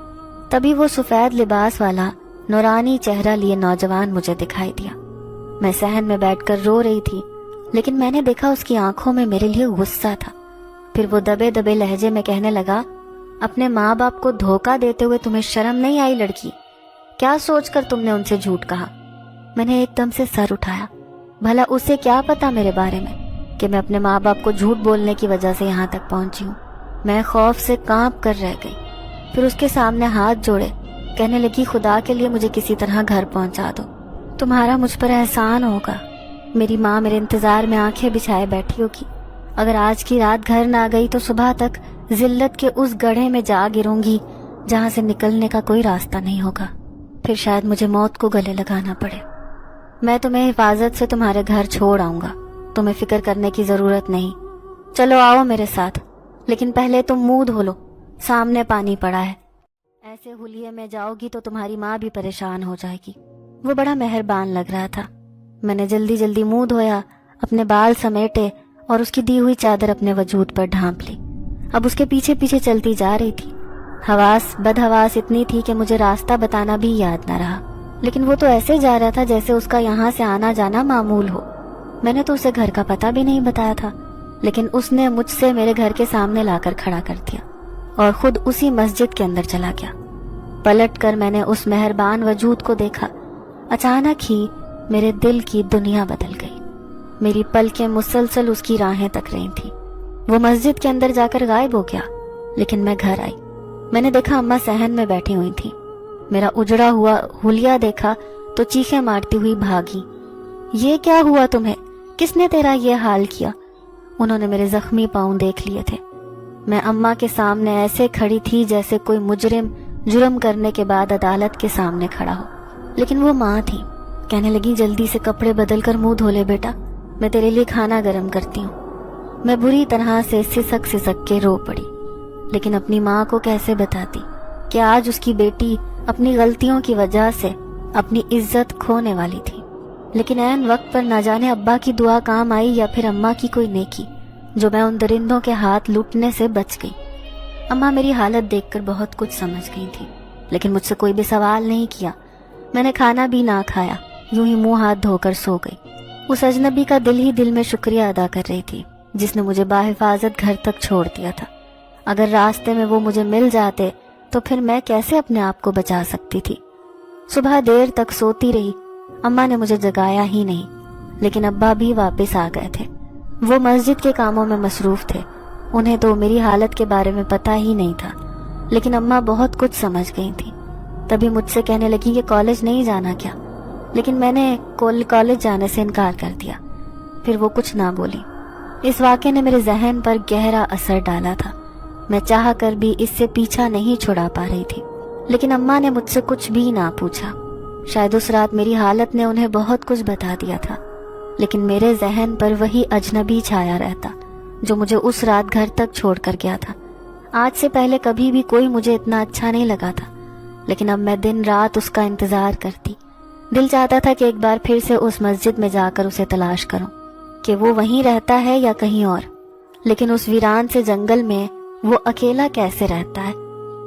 تبھی وہ سفید لباس والا نورانی چہرہ لیے نوجوان مجھے دکھائی دیا۔ میں صحن میں بیٹھ کر رو رہی تھی، لیکن میں نے دیکھا اس کی آنکھوں میں میرے لیے غصہ تھا۔ پھر وہ دبے دبے لہجے میں کہنے لگا، اپنے ماں باپ کو دھوکہ دیتے ہوئے تمہیں شرم نہیں آئی لڑکی؟ کیا سوچ کر تم نے ان سے جھوٹ کہا؟ میں نے ایک دم سے سر اٹھایا۔ بھلا اسے کیا پتا میرے بارے میں کہ میں اپنے ماں باپ کو جھوٹ بولنے کی وجہ سے یہاں تک پہنچی ہوں۔ میں خوف سے کانپ کر رہ گئی۔ پھر اس کے سامنے ہاتھ جوڑے کہنے لگی، خدا کے لیے مجھے کسی طرح گھر پہنچا دو، تمہارا مجھ پر احسان ہوگا۔ میری ماں میرے انتظار میں آنکھیں بچھائے بیٹھی ہوگی۔ اگر آج کی رات گھر نہ گئی تو صبح تک ذلت کے اس گڑھے میں جا گروں گی جہاں سے نکلنے کا کوئی راستہ نہیں ہوگا۔ پھر شاید مجھے موت کو گلے لگانا پڑے۔ میں تمہیں حفاظت سے تمہارے گھر چھوڑ آؤں گا، تمہیں فکر کرنے کی ضرورت نہیں۔ چلو آؤ میرے ساتھ، لیکن پہلے تم منہ دھو لو، سامنے پانی پڑا ہے۔ ایسے حلیے میں جاؤ گی تو تمہاری ماں بھی پریشان ہو جائے گی۔ وہ بڑا مہربان لگ رہا تھا۔ میں نے جلدی جلدی منہ دھویا، اپنے بال سمیٹے اور اس کی دی ہوئی چادر اپنے وجود پر ڈھانپ لی۔ اب اس کے پیچھے پیچھے چلتی جا رہی تھی۔ بدحواس اتنی تھی کہ مجھے راستہ بتانا بھی یاد نہ رہا، لیکن وہ تو ایسے جا رہا تھا جیسے اس کا یہاں سے آنا جانا معمول ہو۔ میں نے تو اسے گھر کا پتہ بھی نہیں بتایا تھا، لیکن اس نے مجھ سے میرے گھر کے سامنے لا کر کھڑا کر دیا اور خود اسی مسجد کے اندر چلا گیا۔ پلٹ کر میں نے اس مہربان وجود کو دیکھا۔ اچانک ہی میرے دل کی دنیا بدل گئی۔ میری پلکیں مسلسل اس کی راہیں تک رہی تھیں۔ وہ مسجد کے اندر جا کر غائب ہو گیا، لیکن میں گھر آئی۔ میں نے دیکھا اماں صحن میں بیٹھی ہوئی تھی۔ میرا اجڑا ہوا حلیہ دیکھا تو چیخیں مارتی ہوئی بھاگی۔ یہ کیا ہوا تمہیں؟ کس نے تیرا یہ حال کیا؟ انہوں نے میرے زخمی پاؤں دیکھ لیے تھے۔ میں اماں کے سامنے ایسے کھڑی تھی جیسے کوئی مجرم جرم کرنے کے بعد عدالت کے سامنے کھڑا ہو، لیکن وہ ماں تھی۔ کہنے لگی جلدی سے کپڑے بدل کر منہ دھو لے بیٹا، میں تیرے لیے کھانا گرم کرتی ہوں۔ میں بری طرح سے سسک کے رو پڑی، لیکن اپنی ماں کو کیسے بتاتی کہ آج اس کی بیٹی اپنی غلطیوں کی وجہ سے اپنی عزت کھونے والی تھی۔ لیکن عین وقت پر نہ جانے ابا کی دعا کام آئی یا پھر اماں کی کوئی نیکی، جو میں ان درندوں کے ہاتھ لوٹنے سے بچ گئی۔ اماں میری حالت دیکھ کر بہت کچھ سمجھ گئی تھی، لیکن مجھ سے کوئی بھی سوال نہیں کیا۔ میں نے کھانا بھی نہ کھایا، یوں ہی منہ ہاتھ دھو کر سو گئی۔ اس اجنبی کا دل ہی دل میں شکریہ ادا کر رہی تھی جس نے مجھے باحفاظت گھر تک چھوڑ دیا تھا۔ اگر راستے میں وہ مجھے مل جاتے تو پھر میں کیسے اپنے آپ کو بچا سکتی تھی؟ صبح دیر تک سوتی رہی، اماں نے مجھے جگایا ہی نہیں، لیکن ابا بھی واپس آ گئے تھے۔ وہ مسجد کے کاموں میں مصروف تھے، انہیں تو میری حالت کے بارے میں پتہ ہی نہیں تھا، لیکن اماں بہت کچھ سمجھ گئی تھی۔ تبھی مجھ سے کہنے لگی کہ کالج نہیں جانا کیا، لیکن میں نے کالج جانے سے انکار کر دیا۔ پھر وہ کچھ نہ بولی۔ اس واقعے نے میرے ذہن پر گہرا اثر ڈالا تھا۔ میں چاہ کر بھی اس سے پیچھا نہیں چھڑا پا رہی تھی، لیکن اماں نے مجھ سے کچھ بھی نہ پوچھا۔ شاید اس رات میری حالت نے انہیں بہت کچھ بتا دیا تھا، لیکن میرے ذہن پر وہی اجنبی چھایا رہتا جو مجھے اس رات گھر تک چھوڑ کر گیا تھا۔ آج سے پہلے کبھی بھی کوئی مجھے اتنا اچھا نہیں لگا تھا، لیکن اب میں دن رات اس کا انتظار کرتی۔ دل چاہتا تھا کہ ایک بار پھر سے اس مسجد میں جا کر اسے تلاش کروں کہ وہ وہیں رہتا ہے یا کہیں اور، لیکن اس ویران سے جنگل میں وہ اکیلا کیسے رہتا ہے،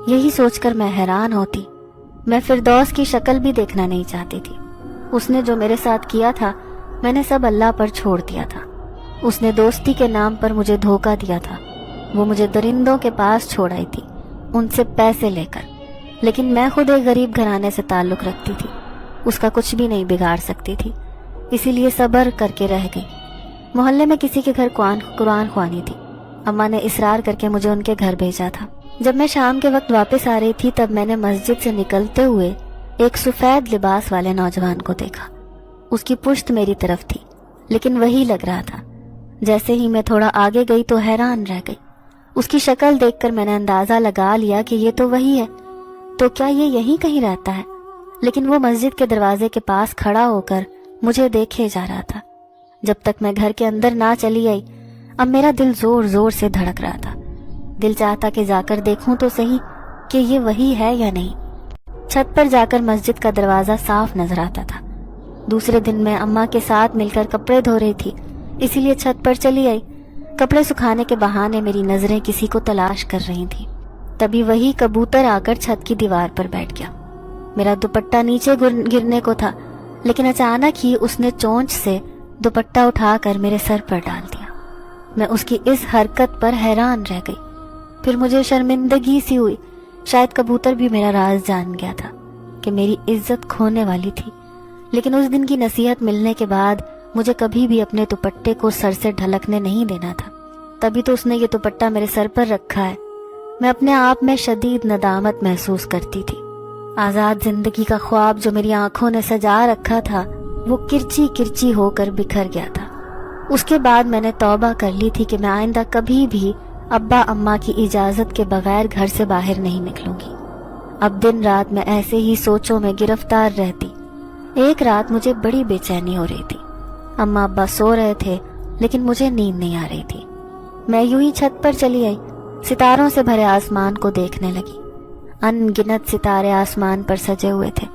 یہی سوچ کر میں حیران ہوتی۔ میں فردوس کی شکل بھی دیکھنا نہیں چاہتی تھی۔ اس نے جو میرے ساتھ کیا تھا میں نے سب اللہ پر چھوڑ دیا تھا۔ اس نے دوستی کے نام پر مجھے دھوکہ دیا تھا۔ وہ مجھے درندوں کے پاس چھوڑ آئی تھی، ان سے پیسے لے کر، لیکن میں خود ایک غریب گھرانے سے تعلق رکھتی تھی، اس کا کچھ بھی نہیں بگاڑ سکتی تھی، اسی لیے صبر کر کے رہ گئی۔ محلے میں کسی کے گھر قرآن خوانی تھی، اماں نے اصرار کر کے مجھے ان کے گھر بھیجا تھا۔ جب میں شام کے وقت واپس آ رہی تھی تب میں نے مسجد سے نکلتے ہوئے ایک سفید لباس والے نوجوان کو دیکھا۔ اس کی پشت میری طرف تھی، لیکن وہی لگ رہا تھا۔ جیسے ہی میں تھوڑا آگے گئی تو حیران رہ گئی۔ اس کی شکل دیکھ کر میں نے اندازہ لگا لیا کہ یہ تو وہی ہے، تو کیا یہ یہیں کہیں رہتا ہے؟ لیکن وہ مسجد کے دروازے کے پاس کھڑا ہو کر مجھے دیکھے جا رہا تھا۔ جب تک میں گھر کے اندر نہ چلی آئی اب میرا دل زور زور سے دھڑک رہا تھا۔ دل چاہتا کہ جا کر دیکھوں تو صحیح کہ یہ وہی ہے یا نہیں۔ چھت پر جا کر مسجد کا دروازہ صاف نظر آتا تھا۔ دوسرے دن میں اماں کے ساتھ مل کر کپڑے دھو رہی تھی، اسی لیے چھت پر چلی آئی۔ کپڑے سکھانے کے بہانے میری نظریں کسی کو تلاش کر رہی تھیں۔ تبھی وہی کبوتر آ کر چھت کی دیوار پر بیٹھ گیا۔ میرا دوپٹہ نیچے گرنے کو تھا، لیکن اچانک ہی اس نے چونچ سے دوپٹہ اٹھا کر میرے سر پر ڈال دیا۔ میں اس کی اس حرکت پر حیران رہ گئی۔ پھر مجھے شرمندگی سی ہوئی، شاید کبوتر بھی میرا راز جان گیا تھا کہ میری عزت کھونے والی تھی۔ لیکن اس دن کی نصیحت ملنے کے بعد مجھے کبھی بھی اپنے دوپٹے کو سر سے ڈھلکنے نہیں دینا تھا۔ تبھی تو اس نے یہ دوپٹہ میرے سر پر رکھا ہے۔ میں اپنے آپ میں شدید ندامت محسوس کرتی تھی۔ آزاد زندگی کا خواب جو میری آنکھوں نے سجا رکھا تھا وہ کرچی کرچی ہو کر بکھر گیا تھا۔ اس کے بعد میں نے توبہ کر لی تھی کہ میں آئندہ کبھی بھی ابا اماں کی اجازت کے بغیر گھر سے باہر نہیں نکلوں گی۔ اب دن رات میں ایسے ہی سوچوں میں گرفتار رہتی۔ ایک رات مجھے بڑی بے چینی ہو رہی تھی۔ اماں ابا سو رہے تھے لیکن مجھے نیند نہیں آ رہی تھی۔ میں یوں ہی چھت پر چلی آئی، ستاروں سے بھرے آسمان کو دیکھنے لگی۔ ان گنت ستارے آسمان پر سجے ہوئے تھے،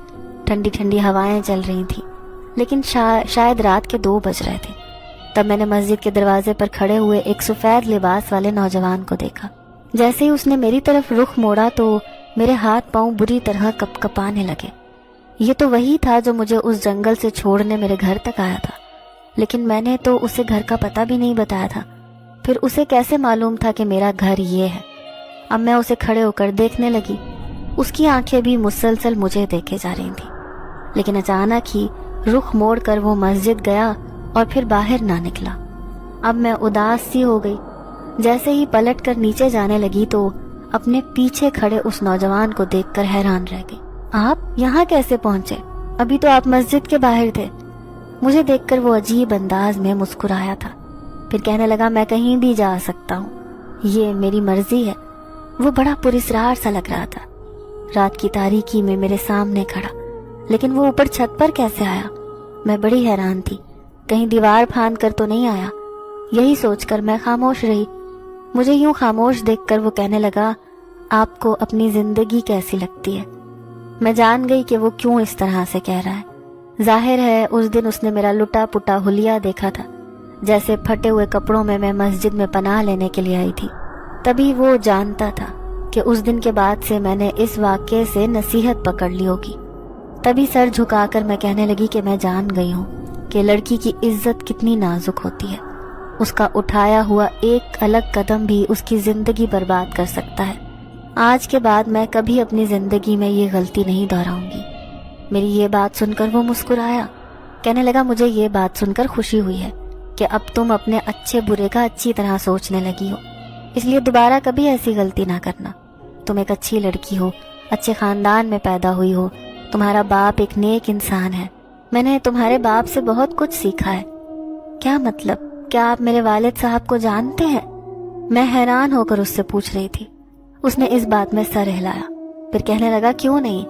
ٹھنڈی ٹھنڈی ہوائیں چل رہی تھیں، لیکن شاید رات کے 2 بج رہے تھے۔ تب میں نے مسجد کے دروازے پر کھڑے ہوئے ایک سفید لباس والے نوجوان کو دیکھا۔ جیسے ہی اس نے میری طرف رخ موڑا تو میرے ہاتھ پاؤں بری طرح کپ کپانے لگے۔ یہ تو وہی تھا جو مجھے اس جنگل سے چھوڑنے میرے گھر تک آیا تھا، لیکن میں نے تو اسے گھر کا پتہ بھی نہیں بتایا تھا۔ پھر اسے کیسے معلوم تھا کہ میرا گھر یہ ہے؟ اب میں اسے کھڑے ہو کر دیکھنے لگی۔ اس کی آنکھیں بھی مسلسل مجھے دیکھے جا رہی تھیں، لیکن اچانک ہی رخ موڑ کر وہ مسجد گیا اور پھر باہر نہ نکلا۔ اب میں اداس سی ہو گئی۔ جیسے ہی پلٹ کر نیچے جانے لگی تو اپنے پیچھے کھڑے اس نوجوان کو دیکھ کر حیران رہ گئی۔ آپ یہاں کیسے پہنچے؟ ابھی تو آپ مسجد کے باہر تھے۔ مجھے دیکھ کر وہ عجیب انداز میں مسکرایا تھا، پھر کہنے لگا میں کہیں بھی جا سکتا ہوں، یہ میری مرضی ہے۔ وہ بڑا پراسرار سا لگ رہا تھا، رات کی تاریکی میں میرے سامنے کھڑا، لیکن وہ اوپر چھت پر کیسے آیا؟ میں بڑی حیران تھی، کہیں دیوار پھاند کر تو نہیں آیا؟ یہی سوچ کر میں خاموش رہی۔ مجھے یوں خاموش دیکھ کر وہ کہنے لگا آپ کو اپنی زندگی کیسی لگتی ہے؟ میں جان گئی کہ وہ کیوں اس طرح سے کہہ رہا ہے۔ ظاہر ہے اس دن اس نے میرا لٹا پٹا حلیہ دیکھا تھا، جیسے پھٹے ہوئے کپڑوں میں میں مسجد میں پناہ لینے کے لیے آئی تھی۔ تبھی وہ جانتا تھا کہ اس دن کے بعد سے میں نے اس واقعے سے نصیحت پکڑ لی ہوگی۔ تبھی سر جھکا کر میں کہنے لگی کہ میں جان گئی ہوں کہ لڑکی کی عزت کتنی نازک ہوتی ہے، اس کا اٹھایا ہوا ایک الگ قدم بھی اس کی زندگی برباد کر سکتا ہے۔ آج کے بعد میں کبھی اپنی زندگی میں یہ غلطی نہیں دہراؤں گی۔ میری یہ بات سن کر وہ مسکرایا، کہنے لگا مجھے یہ بات سن کر خوشی ہوئی ہے کہ اب تم اپنے اچھے برے کا اچھی طرح سوچنے لگی ہو، اس لیے دوبارہ کبھی ایسی غلطی نہ کرنا۔ تم ایک اچھی لڑکی ہو، اچھے خاندان میں پیدا ہوئی ہو، تمہارا باپ ایک نیک انسان ہے، میں نے تمہارے باپ سے بہت کچھ سیکھا ہے۔ کیا مطلب؟ کیا آپ میرے والد صاحب کو جانتے ہیں؟ میں حیران ہو کر اس سے پوچھ رہی تھی۔ اس نے اس بات میں سر ہلایا، پھر کہنے لگا کیوں نہیں،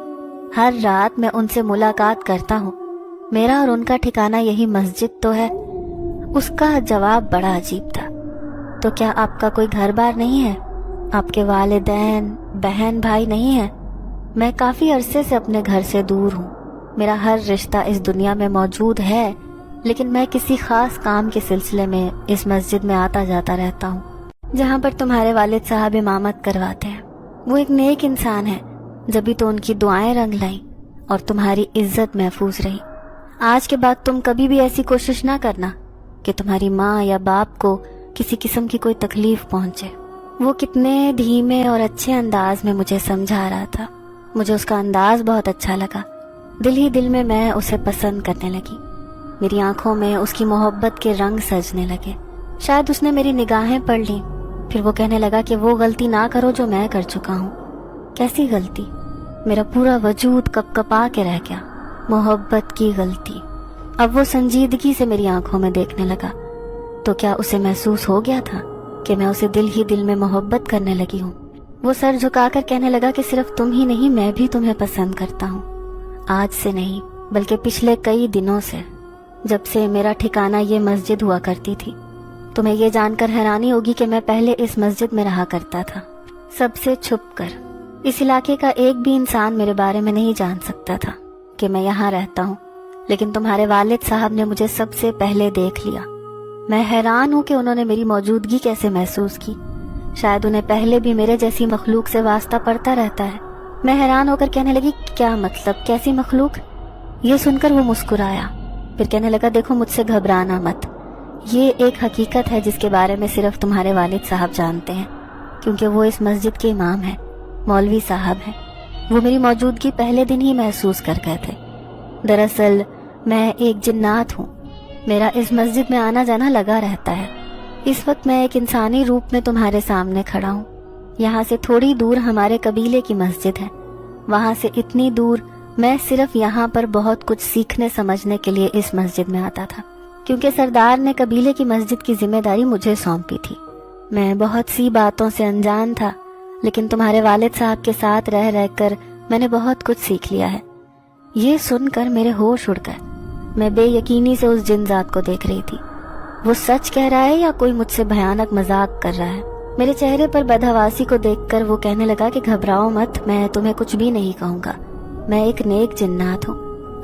ہر رات میں ان سے ملاقات کرتا ہوں، میرا اور ان کا ٹھکانہ یہی مسجد تو ہے۔ اس کا جواب بڑا عجیب تھا۔ تو کیا آپ کا کوئی گھر بار نہیں ہے؟ آپ کے والدین، بہن، بھائی نہیں ہیں؟ میں کافی عرصے سے اپنے گھر سے دور ہوں، میرا ہر رشتہ اس دنیا میں موجود ہے، لیکن میں کسی خاص کام کے سلسلے میں اس مسجد میں آتا جاتا رہتا ہوں جہاں پر تمہارے والد صاحب امامت کرواتے ہیں۔ وہ ایک نیک انسان ہے، جبھی تو ان کی دعائیں رنگ لائیں اور تمہاری عزت محفوظ رہی۔ آج کے بعد تم کبھی بھی ایسی کوشش نہ کرنا کہ تمہاری ماں یا باپ کو کسی قسم کی کوئی تکلیف پہنچے۔ وہ کتنے دھیمے اور اچھے انداز میں مجھے سمجھا رہا تھا، مجھے اس کا انداز بہت اچھا لگا، دل ہی دل میں اسے پسند کرنے لگی۔ میری آنکھوں میں اس کی محبت کے رنگ سجنے لگے، شاید اس نے میری نگاہیں پڑھ لیں۔ پھر وہ کہنے لگا کہ وہ غلطی نہ کرو جو میں کر چکا ہوں۔ کیسی غلطی؟ میرا پورا وجود کپ کپا کے رہ گیا۔ محبت کی غلطی۔ اب وہ سنجیدگی سے میری آنکھوں میں دیکھنے لگا۔ تو کیا اسے محسوس ہو گیا تھا کہ میں اسے دل ہی دل میں محبت کرنے لگی ہوں؟ وہ سر جھکا کر کہنے لگا کہ صرف تم ہی نہیں، میں بھی تمہیں پسند کرتا ہوں، آج سے نہیں بلکہ پچھلے کئی دنوں سے، جب سے میرا ٹھکانہ یہ مسجد ہوا کرتی تھی۔ تمہیں یہ جان کر حیرانی ہوگی کہ میں پہلے اس مسجد میں رہا کرتا تھا، سب سے چھپ کر۔ اس علاقے کا ایک بھی انسان میرے بارے میں نہیں جان سکتا تھا کہ میں یہاں رہتا ہوں، لیکن تمہارے والد صاحب نے مجھے سب سے پہلے دیکھ لیا۔ میں حیران ہوں کہ انہوں نے میری موجودگی کیسے محسوس کی، شاید انہیں پہلے بھی میرے جیسی مخلوق سے واسطہ پڑتا رہتا ہے۔ میں حیران ہو کر کہنے لگی کیا مطلب، کیسی مخلوق؟ یہ سن کر وہ مسکرایا، پھر کہنے لگا دیکھو مجھ سے گھبرانا مت، یہ ایک حقیقت ہے جس کے بارے میں صرف تمہارے والد صاحب جانتے ہیں، کیونکہ وہ اس مسجد کے امام ہیں، مولوی صاحب ہیں۔ وہ میری موجودگی پہلے دن ہی محسوس کر گئے تھے۔ دراصل میں ایک جنات ہوں، میرا اس مسجد میں آنا جانا لگا رہتا ہے۔ اس وقت میں ایک انسانی روپ میں تمہارے سامنے کھڑا ہوں۔ یہاں سے تھوڑی دور ہمارے قبیلے کی مسجد ہے، وہاں سے اتنی دور میں صرف یہاں پر بہت کچھ سیکھنے سمجھنے کے لیے اس مسجد میں آتا تھا، کیونکہ سردار نے قبیلے کی مسجد کی ذمہ داری مجھے سونپی تھی۔ میں بہت سی باتوں سے انجان تھا، لیکن تمہارے والد صاحب کے ساتھ رہ رہ کر میں نے بہت کچھ سیکھ لیا ہے۔ یہ سن کر میرے ہوش اڑ گئے۔ میں بے یقینی سے اس جن ذات کو دیکھ رہی تھی۔ وہ سچ کہہ رہا ہے یا کوئی مجھ سے بھیانک مذاق کر رہا ہے؟ میرے چہرے پر بدحواسی کو دیکھ کر وہ کہنے لگا کہ گھبراؤ مت، میں تمہیں کچھ بھی نہیں کہوں گا، میں ایک نیک جنات ہوں۔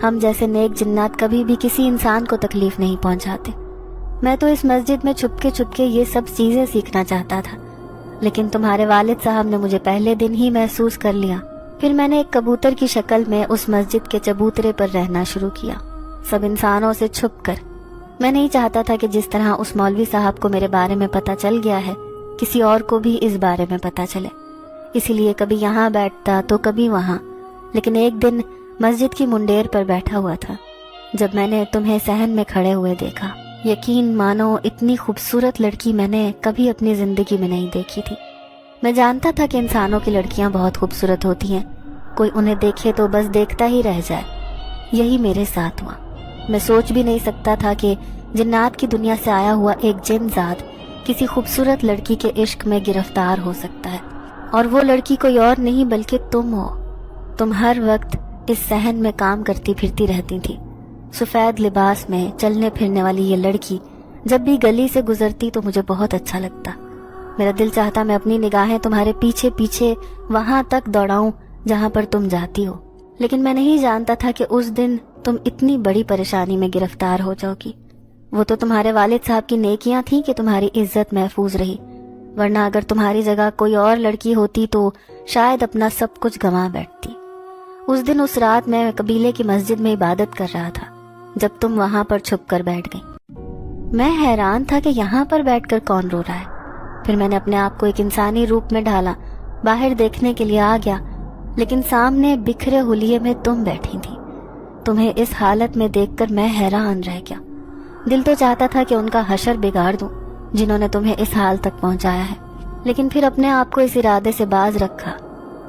ہم جیسے نیک جنات کبھی بھی کسی انسان کو تکلیف نہیں پہنچاتے۔ میں تو اس مسجد میں چھپ کے یہ سب چیزیں سیکھنا چاہتا تھا، لیکن تمہارے والد صاحب نے مجھے پہلے دن ہی محسوس کر لیا۔ پھر میں نے ایک کبوتر کی شکل میں اس مسجد کے چبوترے پر رہنا شروع کیا، سب انسانوں سے چھپ کر۔ میں نہیں چاہتا تھا کہ جس طرح اس مولوی صاحب کو میرے بارے میں پتہ چل گیا ہے، کسی اور کو بھی اس بارے میں پتہ چلے۔ اسی لیے کبھی یہاں بیٹھتا تو کبھی وہاں، لیکن ایک دن مسجد کی منڈیر پر بیٹھا ہوا تھا جب میں نے تمہیں صحن میں کھڑے ہوئے دیکھا۔ یقین مانو اتنی خوبصورت لڑکی میں نے کبھی اپنی زندگی میں نہیں دیکھی تھی۔ میں جانتا تھا کہ انسانوں کی لڑکیاں بہت خوبصورت ہوتی ہیں، کوئی انہیں دیکھے تو بس دیکھتا ہی رہ جائے۔ یہی میرے ساتھ ہوا۔ میں سوچ بھی نہیں سکتا تھا کہ جنات کی دنیا سے آیا ہوا ایک جن ذات کسی خوبصورت لڑکی کے عشق میں گرفتار ہو سکتا ہے، اور وہ لڑکی کوئی اور نہیں بلکہ تم ہو۔ تم ہر وقت اس صحن میں کام کرتی پھرتی رہتی تھی۔ سفید لباس میں چلنے پھرنے والی یہ لڑکی جب بھی گلی سے گزرتی تو مجھے بہت اچھا لگتا۔ میرا دل چاہتا میں اپنی نگاہیں تمہارے پیچھے پیچھے وہاں تک دوڑاؤں جہاں پر تم جاتی ہو، لیکن میں نہیں جانتا تھا کہ اس دن تم اتنی بڑی پریشانی میں گرفتار ہو جاؤ گی۔ وہ تو تمہارے والد صاحب کی نیکیاں تھیں کہ تمہاری عزت محفوظ رہی، ورنہ اگر تمہاری جگہ کوئی اور لڑکی ہوتی تو شاید اپنا سب کچھ گنوا بیٹھتی۔ اس دن اس رات میں قبیلے کی مسجد میں عبادت کر رہا تھا جب تم وہاں پر چھپ کر بیٹھ گئی۔ میں حیران تھا کہ یہاں پر بیٹھ کر کون رو رہا ہے۔ پھر میں نے اپنے آپ کو ایک انسانی روپ میں ڈالا، باہر دیکھنے کے لیے آ گیا، لیکن سامنے بکھرے حلیے میں تم بیٹھی تھی۔ تمہیں اس حالت میں دیکھ کر میں حیران رہ گیا۔ دل تو چاہتا تھا کہ ان کا حشر بگاڑ دوں جنہوں نے تمہیں اس حال تک پہنچایا ہے، لیکن پھر اپنے آپ کو اس ارادے سے باز رکھا۔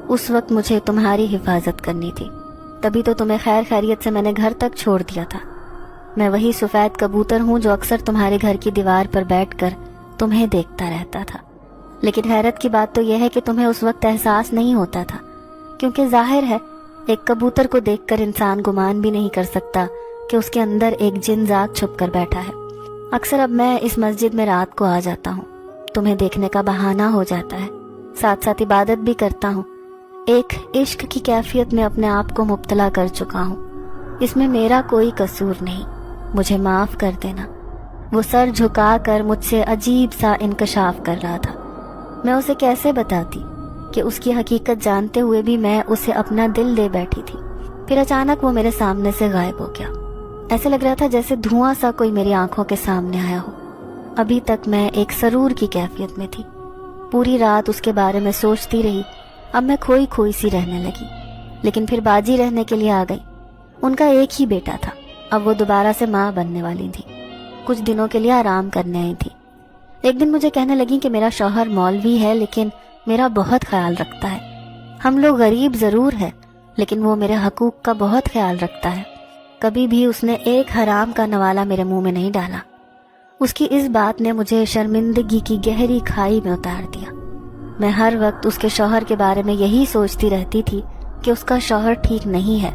اس وقت مجھے تمہاری حفاظت کرنی تھی، تبھی تو تمہیں خیر خیریت سے میں نے گھر تک چھوڑ دیا تھا۔ میں وہی سفید کبوتر ہوں جو اکثر تمہارے گھر کی دیوار پر بیٹھ کر تمہیں دیکھتا رہتا تھا، لیکن حیرت کی بات تو یہ ہے کہ تمہیں اس وقت احساس نہیں ہوتا تھا، کیونکہ ظاہر ہے ایک کبوتر کو دیکھ کر انسان گمان بھی نہیں کر سکتا کہ اس کے اندر ایک جن ذات چھپ کر بیٹھا ہے۔ اکثر اب میں اس مسجد میں رات کو آ جاتا ہوں، تمہیں دیکھنے کا بہانہ ہو جاتا ہے، ساتھ ساتھ عبادت بھی کرتا ہوں۔ ایک عشق کی کیفیت میں اپنے آپ کو مبتلا کر چکا ہوں۔ اس میں میرا کوئی قصور نہیں، مجھے معاف کر دینا۔ وہ سر جھکا کر مجھ سے عجیب سا انکشاف کر رہا تھا۔ میں اسے کیسے بتاتی کہ اس کی حقیقت جانتے ہوئے بھی میں اسے اپنا دل دے بیٹھی تھی۔ پھر اچانک وہ میرے سامنے سے غائب ہو گیا۔ ایسے لگ رہا تھا جیسے دھواں سا کوئی میری آنکھوں کے سامنے آیا ہو۔ ابھی تک میں ایک سرور کی کیفیت میں تھی، پوری رات اس کے بارے میں سوچتی رہی۔ اب میں کھوئی کھوئی سی رہنے لگی، لیکن پھر باجی رہنے کے لیے آ گئی۔ ان کا ایک ہی بیٹا تھا، اب وہ دوبارہ سے ماں بننے والی تھی، کچھ دنوں کے لیے آرام کرنے آئی تھی۔ ایک دن مجھے کہنے لگی کہ میرا شوہر مولوی ہے لیکن میرا بہت خیال رکھتا ہے۔ ہم لوگ غریب ضرور ہے لیکن وہ میرے حقوق کا بہت خیال رکھتا ہے۔ کبھی بھی اس نے ایک حرام کا نوالا میرے منہ میں نہیں ڈالا۔ اس کی اس بات نے مجھے شرمندگی کی گہری کھائی میں اتار دیا۔ میں ہر وقت اس کے شوہر کے بارے میں یہی سوچتی رہتی تھی کہ اس کا شوہر ٹھیک نہیں ہے،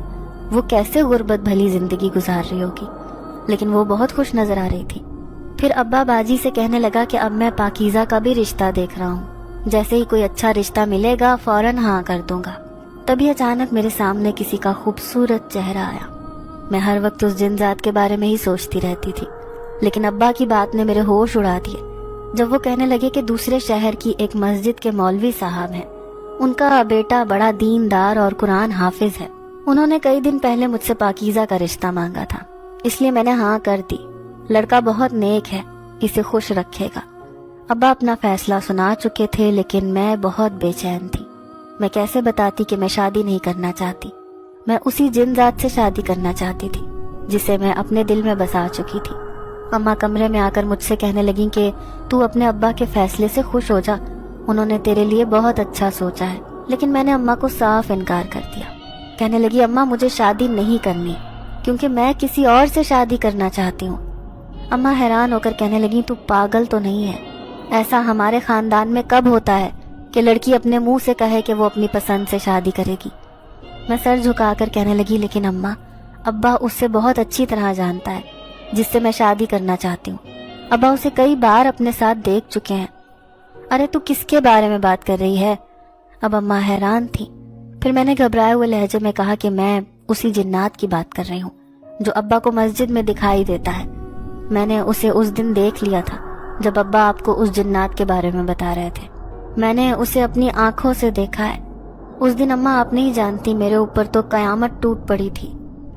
وہ کیسے غربت بھلی زندگی گزار رہی ہوگی، لیکن وہ بہت خوش نظر آ رہی تھی۔ پھر ابا باجی سے کہنے لگا کہ اب میں پاکیزہ کا بھی رشتہ دیکھ رہا ہوں، جیسے ہی کوئی اچھا رشتہ ملے گا فوراً ہاں کر دوں گا۔ تبھی اچانک میرے سامنے کسی کا خوبصورت چہرہ آیا۔ میں ہر وقت اس جن ذات کے بارے میں ہی سوچتی رہتی تھی، لیکن ابا کی بات نے میرے ہوش اڑا دیے جب وہ کہنے لگے کہ دوسرے شہر کی ایک مسجد کے مولوی صاحب ہیں، ان کا بیٹا بڑا دیندار اور قرآن حافظ ہے۔ انہوں نے کئی دن پہلے مجھ سے پاکیزہ کا رشتہ مانگا تھا، اس لیے میں نے ہاں کر دی۔ لڑکا بہت نیک ہے، اسے خوش رکھے گا۔ ابا اپنا فیصلہ سنا چکے تھے لیکن میں بہت بے چین تھی۔ میں کیسے بتاتی کہ میں شادی نہیں کرنا چاہتی؟ میں اسی جن ذات سے شادی کرنا چاہتی تھی جسے میں اپنے دل میں بسا چکی تھی۔ اماں کمرے میں آ کر مجھ سے کہنے لگیں کہ تو اپنے ابا کے فیصلے سے خوش ہو جا، انہوں نے تیرے لیے بہت اچھا سوچا ہے۔ لیکن میں نے اماں کو صاف انکار کر دیا۔ کہنے لگی اماں مجھے شادی نہیں کرنی کیونکہ میں کسی اور سے شادی کرنا چاہتی ہوں۔ اماں حیران ہو کر کہنے لگیں تو پاگل تو نہیں ہے؟ ایسا ہمارے خاندان میں کب ہوتا ہے کہ لڑکی اپنے منہ سے کہے کہ وہ اپنی پسند سے شادی کرے گی؟ میں سر جھکا کر کہنے لگی لیکن اماں ابا اس سے بہت اچھی طرح جانتا ہے جس سے میں شادی کرنا چاہتی ہوں۔ ابا اسے کئی بار اپنے ساتھ دیکھ چکے ہیں۔ ارے تو کس کے بارے میں بات کر رہی ہے؟ اب اماں حیران تھی۔ پھر میں نے گھبرائے ہوئے لہجے میں کہا کہ میں اسی جنات کی بات کر رہی ہوں جو ابا کو مسجد میں دکھائی دیتا ہے۔ میں نے اسے اس دن دیکھ لیا تھا جب ابا آپ کو اس جنات کے بارے میں بتا رہے تھے۔ میں نے اسے اپنی آنکھوں سے دیکھا ہے۔ اس دن اماں آپ نہیں جانتی میرے اوپر تو قیامت ٹوٹ پڑی تھی۔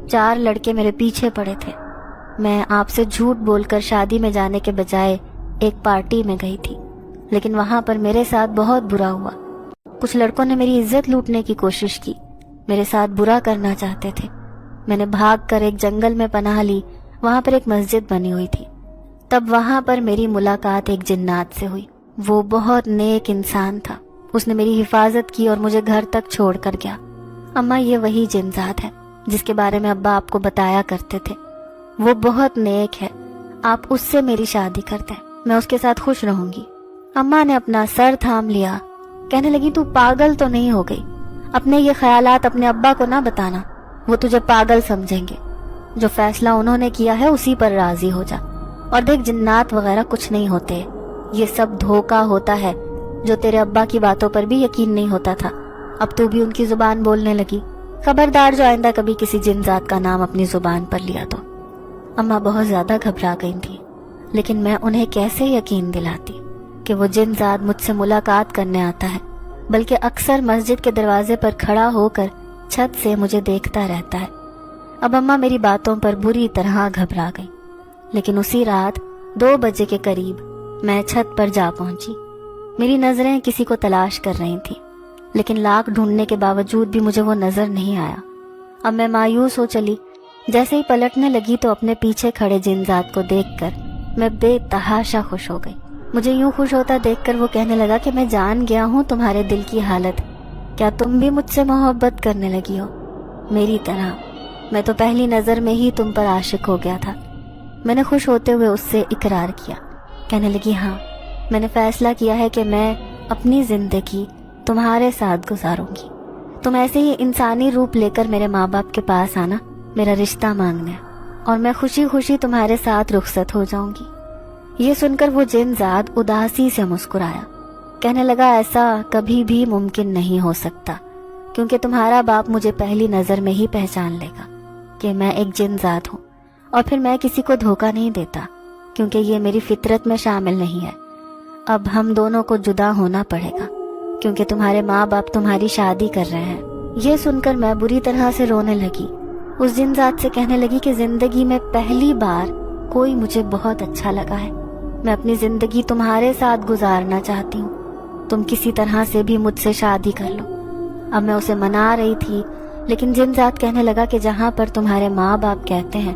4 لڑکے میرے پیچھے پڑے تھے۔ میں آپ سے جھوٹ بول کر شادی میں جانے کے بجائے ایک پارٹی میں گئی تھی، لیکن وہاں پر میرے ساتھ بہت برا ہوا۔ کچھ لڑکوں نے میری عزت لوٹنے کی کوشش کی، میرے ساتھ برا کرنا چاہتے تھے۔ میں نے بھاگ کر ایک جنگل میں پناہ لی، وہاں پر ایک مسجد بنی ہوئی تھی۔ تب وہاں پر میری ملاقات ایک جنات سے ہوئی۔ وہ بہت نیک انسان تھا، اس نے میری حفاظت کی اور مجھے گھر تک چھوڑ کر گیا۔ اماں یہ وہی جن ذات ہے جس کے بارے میں ابا آپ کو بتایا کرتے تھے۔ وہ بہت نیک ہے، آپ اس سے میری شادی کر دیں، میں اس کے ساتھ خوش رہوں گی۔ اماں نے اپنا سر تھام لیا، کہنے لگی تو پاگل تو نہیں ہو گئی؟ اپنے یہ خیالات اپنے ابا کو نہ بتانا، وہ تجھے پاگل سمجھیں گے۔ جو فیصلہ انہوں نے کیا ہے اسی پر راضی ہو جا، اور دیکھ جنات وغیرہ کچھ نہیں ہوتے، یہ سب دھوکا ہوتا ہے۔ جو تیرے ابا کی باتوں پر بھی یقین نہیں ہوتا تھا، اب تو بھی ان کی زبان بولنے لگی۔ خبردار جو آئندہ کبھی کسی جن ذات کا نام اپنی زبان پر لیا تو۔ اماں بہت زیادہ گھبرا گئی تھی، لیکن میں انہیں کیسے یقین دلاتی کہ وہ جن ذات مجھ سے ملاقات کرنے آتا ہے، بلکہ اکثر مسجد کے دروازے پر کھڑا ہو کر چھت سے مجھے دیکھتا رہتا ہے۔ اب اماں میری باتوں پر بری طرح گھبرا گئی، لیکن اسی رات 2 بجے کے قریب میں چھت پر جا پہنچی۔ میری نظریں کسی کو تلاش کر رہی تھیں، لیکن لاکھ ڈھونڈنے کے باوجود بھی مجھے وہ نظر نہیں آیا۔ اب میں مایوس ہو چلی۔ جیسے ہی پلٹنے لگی تو اپنے پیچھے کھڑے جن ذات کو دیکھ کر میں بے تحاشا خوش ہو گئی۔ مجھے یوں خوش ہوتا دیکھ کر وہ کہنے لگا کہ میں جان گیا ہوں تمہارے دل کی حالت، کیا تم بھی مجھ سے محبت کرنے لگی ہو میری طرح؟ میں تو پہلی نظر میں ہی تم پر عاشق ہو گیا تھا۔ میں نے خوش ہوتے ہوئے اس سے اقرار کیا۔ کہنے لگی ہاں، میں نے فیصلہ کیا ہے کہ میں اپنی زندگی تمہارے ساتھ گزاروں گی۔ تم ایسے ہی انسانی روپ لے کر میرے ماں باپ کے پاس آنا میرا رشتہ مانگنے، اور میں خوشی خوشی تمہارے ساتھ رخصت ہو جاؤں گی۔ یہ سن کر وہ جن ذات اداسی سے مسکرایا، کہنے لگا ایسا کبھی بھی ممکن نہیں ہو سکتا، کیونکہ تمہارا باپ مجھے پہلی نظر میں ہی پہچان لے گا کہ میں ایک جن ذات ہوں، اور پھر میں کسی کو دھوکہ نہیں دیتا، کیونکہ یہ میری فطرت میں شامل نہیں ہے۔ اب ہم دونوں کو جدا ہونا پڑے گا، کیونکہ تمہارے ماں باپ تمہاری شادی کر رہے ہیں۔ یہ سن کر میں بری طرح سے رونے لگی۔ اس جن ذات سے کہنے لگی کہ زندگی میں پہلی بار کوئی مجھے بہت اچھا لگا ہے، میں اپنی زندگی تمہارے ساتھ گزارنا چاہتی ہوں، تم کسی طرح سے بھی مجھ سے شادی کر لو۔ اب میں اسے منا رہی تھی، لیکن جن ذات کہنے لگا کہ جہاں پر تمہارے ماں باپ کہتے ہیں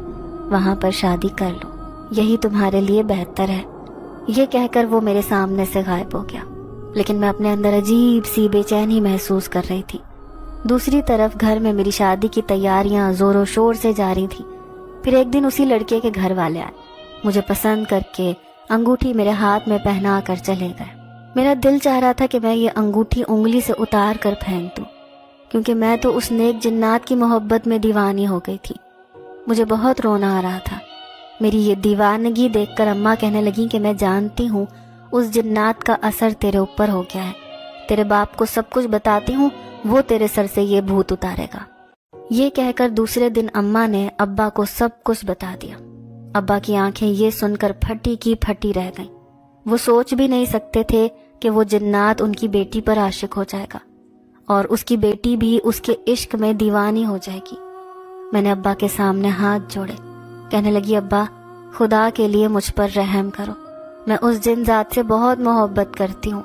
وہاں پر شادی کر لو، یہی تمہارے لیے بہتر ہے۔ یہ کہہ کر وہ میرے سامنے سے غائب ہو گیا، لیکن میں اپنے اندر عجیب سی بے چینی محسوس کر رہی تھی۔ دوسری طرف گھر میں میری شادی کی تیاریاں زور و شور سے جاری تھیں۔ پھر ایک دن اسی لڑکے کے گھر والے آئے، مجھے پسند کر کے انگوٹھی میرے ہاتھ میں پہنا کر چلے گئے۔ میرا دل چاہ رہا تھا کہ میں یہ انگوٹھی انگلی سے اتار کر پھینک دوں، کیونکہ میں تو اس نیک جنات کی محبت میں دیوانی ہو گئی تھی۔ مجھے بہت رونا آ رہا تھا۔ میری یہ دیوانگی دیکھ کر اماں کہنے لگی کہ میں جانتی ہوں اس جنات کا اثر تیرے اوپر ہو گیا ہے، تیرے باپ کو سب کچھ بتاتی ہوں، وہ تیرے سر سے یہ بھوت اتارے گا۔ یہ کہہ کر دوسرے دن اماں نے ابا کو سب کچھ بتا دیا۔ ابا کی آنکھیں یہ سن کر پھٹی کی پھٹی رہ گئیں۔ وہ سوچ بھی نہیں سکتے تھے کہ وہ جنات ان کی بیٹی پر عاشق ہو جائے گا، اور اس کی بیٹی بھی اس کے عشق میں دیوانی ہو جائے گی۔ میں نے ابا کے سامنے ہاتھ جوڑے، کہنے لگی ابا خدا کے لیے مجھ پر رحم کرو، میں اس جن ذات سے بہت محبت کرتی ہوں،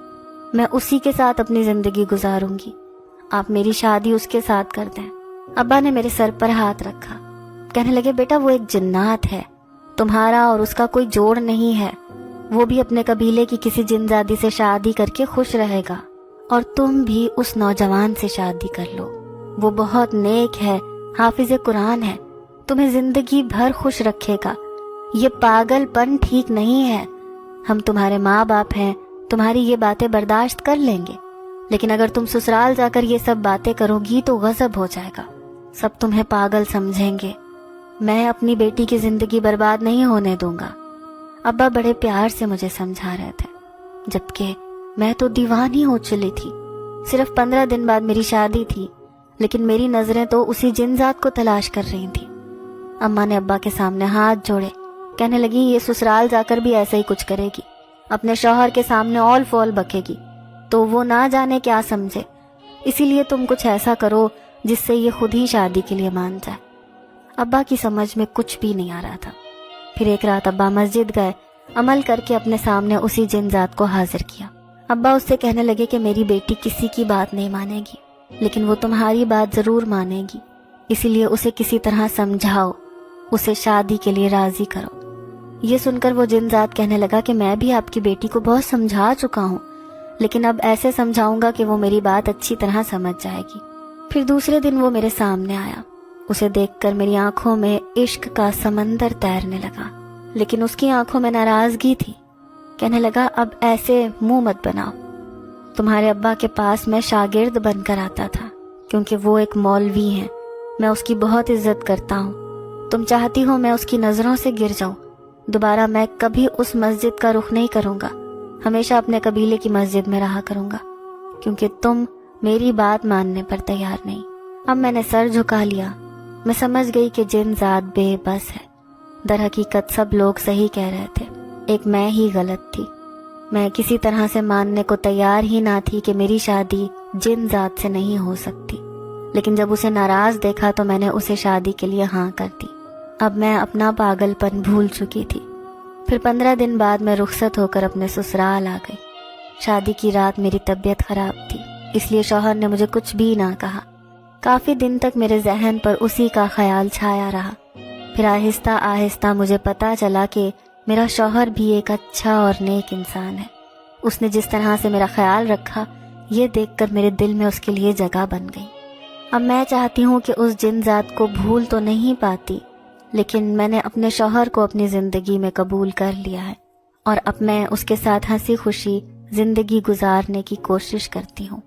میں اسی کے ساتھ اپنی زندگی گزاروں گی، آپ میری شادی اس کے ساتھ کر دیں۔ ابا نے میرے سر پر ہاتھ رکھا، کہنے لگے بیٹا وہ ایک جنات ہے، تمہارا اور اس کا کوئی جوڑ نہیں ہے، وہ بھی اپنے قبیلے کی کسی جن زادی سے شادی کر کے خوش رہے گا، اور تم بھی اس نوجوان سے شادی کر لو، وہ بہت نیک ہے، حافظ قرآن ہے، تمہیں زندگی بھر خوش رکھے گا۔ یہ پاگل پن ٹھیک نہیں ہے، ہم تمہارے ماں باپ ہیں، تمہاری یہ باتیں برداشت کر لیں گے، لیکن اگر تم سسرال جا کر یہ سب باتیں کرو گی تو غضب ہو جائے گا، سب تمہیں پاگل سمجھیں گے، میں اپنی بیٹی کی زندگی برباد نہیں ہونے دوں گا۔ ابا بڑے پیار سے مجھے سمجھا رہے تھے، جبکہ میں تو دیوانی ہو چلی تھی۔ صرف 15 دن بعد میری شادی تھی، لیکن میری نظریں تو اسی جن ذات کو تلاش کر رہی تھیں۔ اماں نے ابا کے سامنے ہاتھ جوڑے، کہنے لگی یہ سسرال جا کر بھی ایسا ہی کچھ کرے گی، اپنے شوہر کے سامنے اول فول بکے گی، تو وہ نہ جانے کیا سمجھے، اسی لیے تم کچھ ایسا کرو جس سے یہ خود ہی شادی کے لیے مان جائے۔ ابا کی سمجھ میں کچھ بھی نہیں آ رہا تھا۔ پھر ایک رات ابا مسجد گئے، عمل کر کے اپنے سامنے اسی جن ذات کو حاضر کیا۔ ابا اس سے کہنے لگے کہ میری بیٹی کسی کی بات نہیں مانے گی، لیکن وہ تمہاری بات ضرور مانے گی، اسی لیے اسے کسی طرح سمجھاؤ، اسے شادی کے لیے راضی کرو۔ یہ سن کر وہ جن ذات کہنے لگا کہ میں بھی آپ کی بیٹی کو بہت سمجھا چکا ہوں، لیکن اب ایسے سمجھاؤں گا کہ وہ میری بات اچھی طرح سمجھ جائے گی۔ پھر دوسرے دن وہ میرے سامنے آیا، اسے دیکھ کر میری آنکھوں میں عشق کا سمندر تیرنے لگا، لیکن اس کی آنکھوں میں ناراضگی تھی۔ کہنے لگا اب ایسے منہ مت بناؤ، تمہارے ابا کے پاس میں شاگرد بن کر آتا تھا کیونکہ وہ ایک مولوی ہیں، میں اس کی بہت عزت کرتا ہوں، تم چاہتی ہو میں اس کی نظروں سے گر جاؤں، دوبارہ میں کبھی اس مسجد کا رخ نہیں کروں گا، ہمیشہ اپنے قبیلے کی مسجد میں رہا کروں گا، کیونکہ تم میری بات ماننے پر تیار نہیں۔ اب میں نے سر جھکا لیا۔ میں سمجھ گئی کہ جن ذات بے بس ہے، در حقیقت سب لوگ صحیح کہہ رہے تھے، ایک میں ہی غلط تھی۔ میں کسی طرح سے ماننے کو تیار ہی نہ تھی کہ میری شادی جن ذات سے نہیں ہو سکتی، لیکن جب اسے ناراض دیکھا تو میں نے اسے شادی کے لیے ہاں کر دی۔ اب میں اپنا پاگل پن بھول چکی تھی۔ پھر 15 دن بعد میں رخصت ہو کر اپنے سسرال آ گئی۔ شادی کی رات میری طبیعت خراب تھی، اس لیے شوہر نے مجھے کچھ بھی نہ کہا۔ کافی دن تک میرے ذہن پر اسی کا خیال چھایا رہا۔ پھر آہستہ آہستہ مجھے پتا چلا کہ میرا شوہر بھی ایک اچھا اور نیک انسان ہے۔ اس نے جس طرح سے میرا خیال رکھا، یہ دیکھ کر میرے دل میں اس کے لیے جگہ بن گئی۔ اب میں چاہتی ہوں کہ اس جن ذات کو بھول تو نہیں پاتی، لیکن میں نے اپنے شوہر کو اپنی زندگی میں قبول کر لیا ہے، اور اب میں اس کے ساتھ ہنسی خوشی زندگی گزارنے کی کوشش کرتی ہوں۔